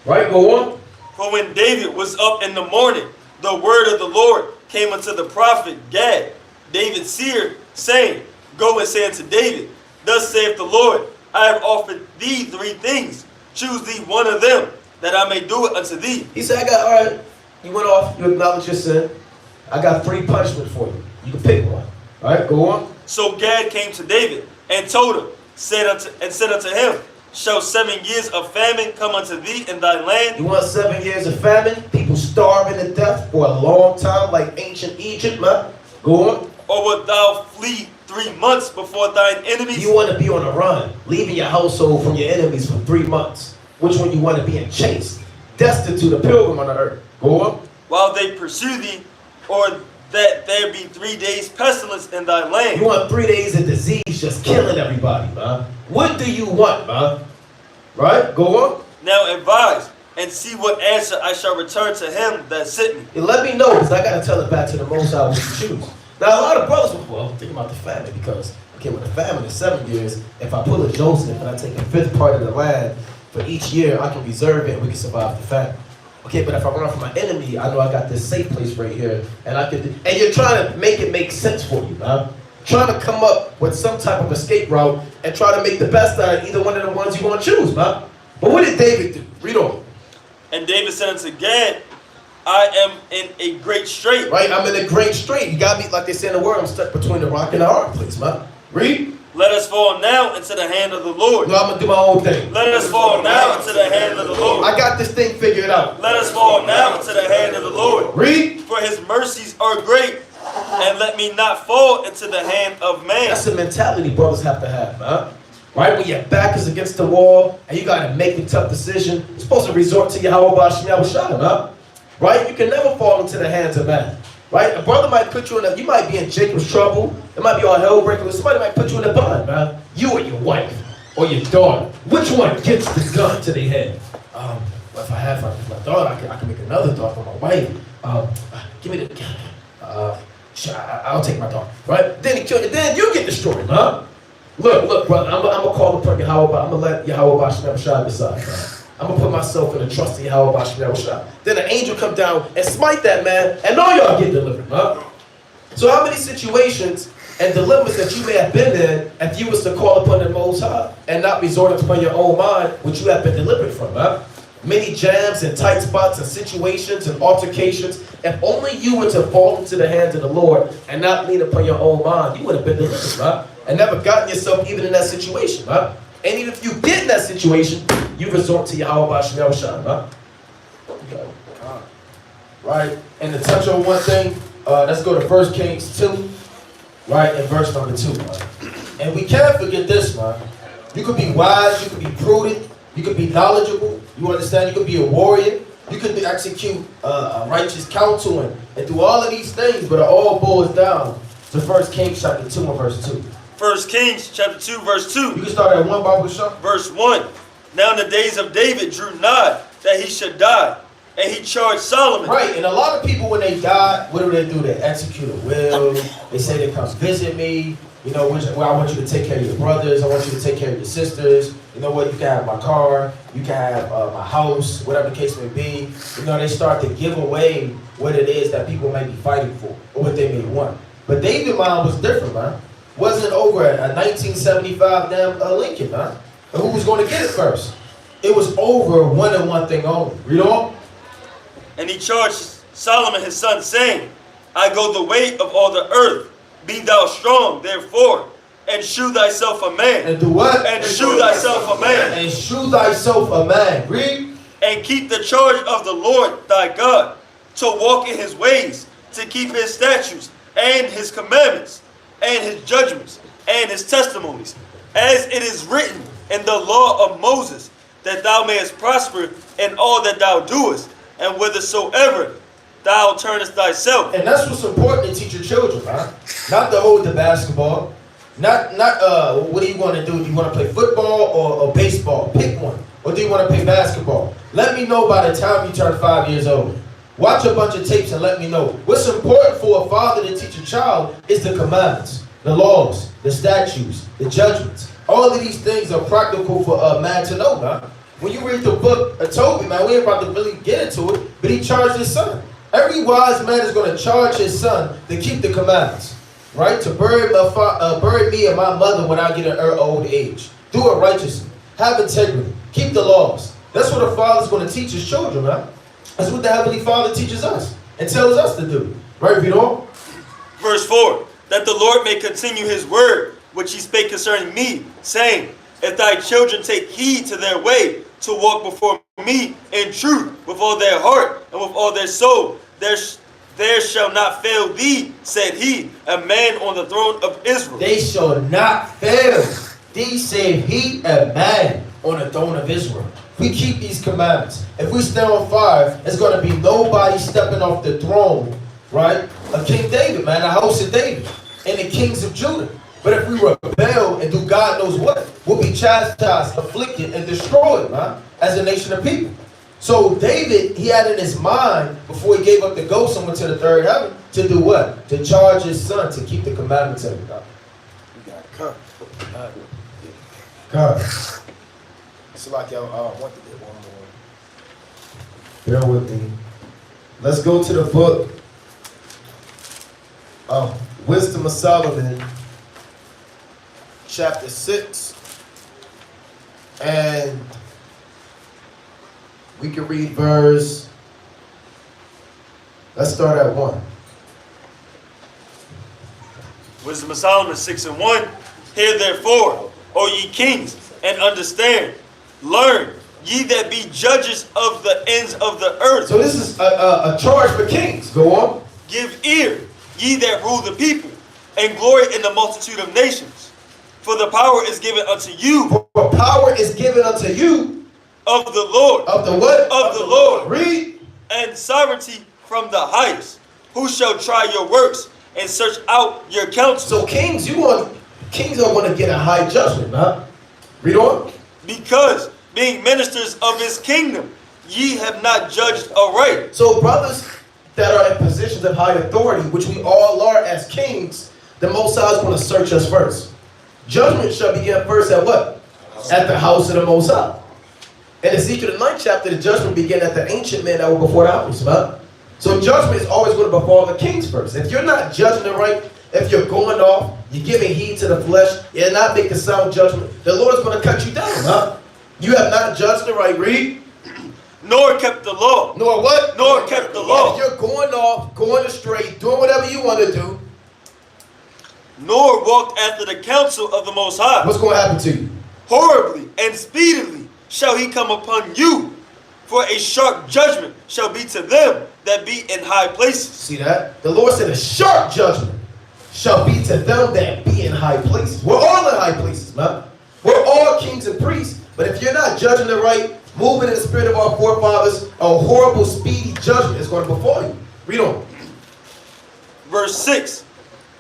Right? Go on. For when David was up in the morning, the word of the Lord came unto the prophet Gad, David's seer, saying, go and say unto David, thus saith the Lord, I have offered thee 3 things. Choose thee one of them, that I may do it unto thee. He said, all right, you went off, you acknowledge your sin. I got 3 punishments for you. You can pick one. All right, go on. So Gad came to David and told him, said unto him, shall 7 years of famine come unto thee in thy land? You want 7 years of famine? People starving to death for a long time like ancient Egypt, man. Go on. Or wilt thou flee 3 months before thine enemies? You want to be on a run, leaving your household from your enemies for 3 months. Which one you want to be in chase? Destitute, a pilgrim on the earth. Go on. While they pursue thee, or that there be 3 days pestilence in thy land? You want 3 days of disease just killing everybody, man. What do you want, man? Right? Go on. Now advise, and see what answer I shall return to him that sent me. And let me know, because I got to tell it back to the Most High what you choose. Now, a lot of brothers, well, I'm thinking about the family, because, okay, with the family is 7 years, if I pull a Joseph and I take a fifth part of the land for each year, I can reserve it and we can survive the famine. Okay, but if I run from my enemy, I know I got this safe place right here, and I can. And you're trying to make it make sense for you, man. Trying to come up with some type of escape route and try to make the best out of either one of the ones you want to choose, man. But what did David do? Read on. And David said unto Gad, I am in a great strait. Right, I'm in a great strait. You got me, like they say in the word, I'm stuck between the rock and the hard place, man. Read. Let us fall now into the hand of the Lord. No, I'm going to do my own thing. Let us fall now into the hand of the Lord. I got this thing figured out. Let us fall now into the hand of the Lord. Read. For his mercies are great, and let me not fall into the hand of man. That's a mentality brothers have to have, man. Right? When your back is against the wall and you got to make a tough decision, you're supposed to resort to Yahweh Shah, man. Right? You can never fall into the hands of man. Right? A brother might put you in you might be in Jacob's trouble. It might be all hell breaking loose. Somebody might put you in a bind, man. You or your wife or your daughter. Which one gets the gun to their head? Well, if I have my daughter, I can make another daughter for my wife. Give me the gun. I'll take my daughter. Right? Then he killed you. Then you get destroyed, man. Look, brother. I'm gonna call the Purging Yahweh. I'm gonna let Yahweh Shah decide, man. I'm going to put myself in the trust of Yahweh Shah. Then an angel come down and smite that man, and all y'all get delivered, huh? So how many situations and dilemmas that you may have been in if you was to call upon the Most High and not resort upon your own mind, which you have been delivered from, huh? Many jams and tight spots and situations and altercations. If only you were to fall into the hands of the Lord and not lean upon your own mind, you would have been delivered, huh? And never gotten yourself even in that situation, huh? And even if you get in that situation, you resort to Yahweh Shah, huh? Okay. Right? And to touch on one thing, let's go to 1 Kings 2, right, and verse number 2, man. And we can't forget this, man. You could be wise, you could be prudent, you could be knowledgeable, you understand? You could be a warrior, you could execute a righteous counsel and do all of these things, but it all boils down to 1 Kings chapter 2 and verse 2. 1 Kings chapter 2 verse 2. You can start at 1, Bible Shah. Verse 1. Now the days of David drew nigh that he should die, and he charged Solomon. Right, and a lot of people when they die, what do? They execute a will. They say they come visit me. You know, I want you to take care of your brothers. I want you to take care of your sisters. You know what? You can have my car. You can have my house, whatever the case may be. You know, they start to give away what it is that people may be fighting for or what they may want. But David's mind was different, man. Wasn't over a 1975 damn Lincoln, man. And who was going to get it first? It was over one and one thing only. Read on. And he charged Solomon his son, saying, I go the way of all the earth. Be thou strong, therefore, and shew thyself a man. And do what? And shew thyself a man. And shew thyself a man. Read. And keep the charge of the Lord thy God, to walk in his ways, to keep his statutes, and his commandments, and his judgments, and his testimonies, as it is written in the law of Moses, that thou mayest prosper in all that thou doest, and whithersoever thou turnest thyself. And that's what's important to teach your children, man. Not to hold the basketball. Not what do you want to do? Do you want to play football or baseball? Pick one. Or do you want to play basketball? Let me know by the time you turn 5 years old. Watch a bunch of tapes and let me know. What's important for a father to teach a child is the commandments, the laws, the statutes, the judgments. All of these things are practical for a man to know, man. When you read the book of Tobit, man, we ain't about to really get into it, but he charged his son. Every wise man is going to charge his son to keep the commandments, right? To bury me and my mother when I get an old age. Do it righteously. Have integrity. Keep the laws. That's what a father's going to teach his children, man. That's what the Heavenly Father teaches us and tells us to do. Right, Vito? Verse 4. That the Lord may continue his word, which he spake concerning me, saying, if thy children take heed to their way, to walk before me in truth, with all their heart and with all their soul, there shall not fail thee, said he, a man on the throne of Israel. They shall not fail thee, said he, a man on the throne of Israel. We keep these commandments. If we stay on fire, it's going to be nobody stepping off the throne, right? Of King David, man, the house of David, and the kings of Judah. But if we rebel and do God knows what, we'll be chastised, afflicted, and destroyed, man, as a nation of people. So David, he had in his mind, before he gave up the ghost and went to the third heaven, to do what? To charge his son to keep the commandments of God. You got cut. God. It's like I want to get one more. Bear with me. Let's go to the book of Wisdom of Solomon, chapter 6. And we can read verse, let's start at 1. Wisdom of Solomon 6:1. Hear therefore, O ye kings, and understand. Learn, ye that be judges of the ends of the earth. So this is a charge for kings. Go on. Give ear, ye that rule the people, and glory in the multitude of nations. For the power is given unto you. For power is given unto you. Of the Lord. Of the what? Of the Lord. Read. And sovereignty from the highest. Who shall try your works and search out your counsel? So kings, kings don't want to get a high judgment, huh? Read on. Because being ministers of his kingdom, ye have not judged aright. So brothers that are in positions of high authority, which we all are as kings, the Most High is going to search us first. Judgment shall begin first at what? At the house of the Most High. In Ezekiel the 9th chapter, the judgment began at the ancient men that were before the house, huh? So judgment is always going to befall the kings first. If you're not judging it right, if you're going off, you're giving heed to the flesh, you're not making sound judgment, the Lord is going to cut you down, huh? You have not judged the right. Read. Nor kept the law. Nor what? Nor kept the law. If you're going off, going astray, doing whatever you want to do, nor walked after the counsel of the Most High. what's going to happen to you? Horribly and speedily shall he come upon you. For a sharp judgment shall be to them that be in high places. See that? The Lord said a sharp judgment shall be to them that be in high places. We're all in high places, man. We're all kings and priests. But if you're not judging the right, moving in the spirit of our forefathers, a horrible, speedy judgment is going to befall you. Read on. Verse 6.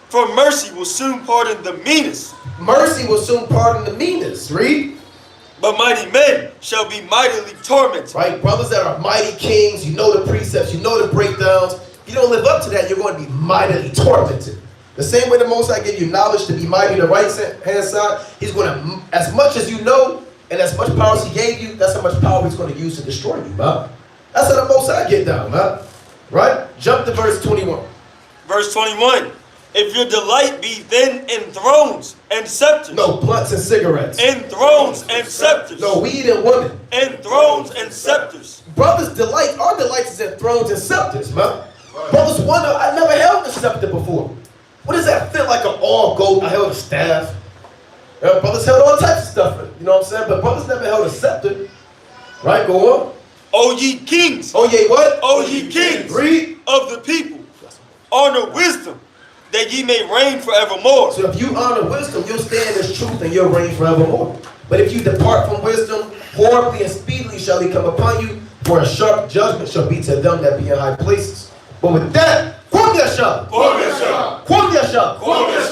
For mercy will soon pardon the meanest. Mercy will soon pardon the meanest. Read. But mighty men shall be mightily tormented. Right? Brothers that are mighty kings, you know the precepts, you know the breakdowns. If you don't live up to that, you're going to be mightily tormented. The same way the Most High gave you knowledge to be mighty on the right hand side, he's going to, as much as you know, and as much power as he gave you, that's how much power he's going to use to destroy you, man. That's how the Most High get down, man. Right? Jump to verse 21. Verse 21. If your delight be then in thrones and scepters. No, blunts and cigarettes. In thrones and scepters. No, weed and women. In thrones and scepters. Brothers' delight, our delight is in thrones and scepters, man. Brothers wonder, I never held a scepter before. What does that feel like? An all gold? I held a staff. Brothers held all types of stuff, you know what I'm saying? But brothers never held a scepter. Right, go on. O ye kings. Oh, ye what? O ye kings. Read. Of the people. Honor wisdom, that ye may reign forevermore. So if you honor wisdom, you'll stand as truth and you'll reign forevermore. But if you depart from wisdom, horribly and speedily shall he come upon you, for a sharp judgment shall be to them that be in high places. But with that, Kwam Yasha! Kwam Yasha! Kwam Yasha! Kwam Yasha!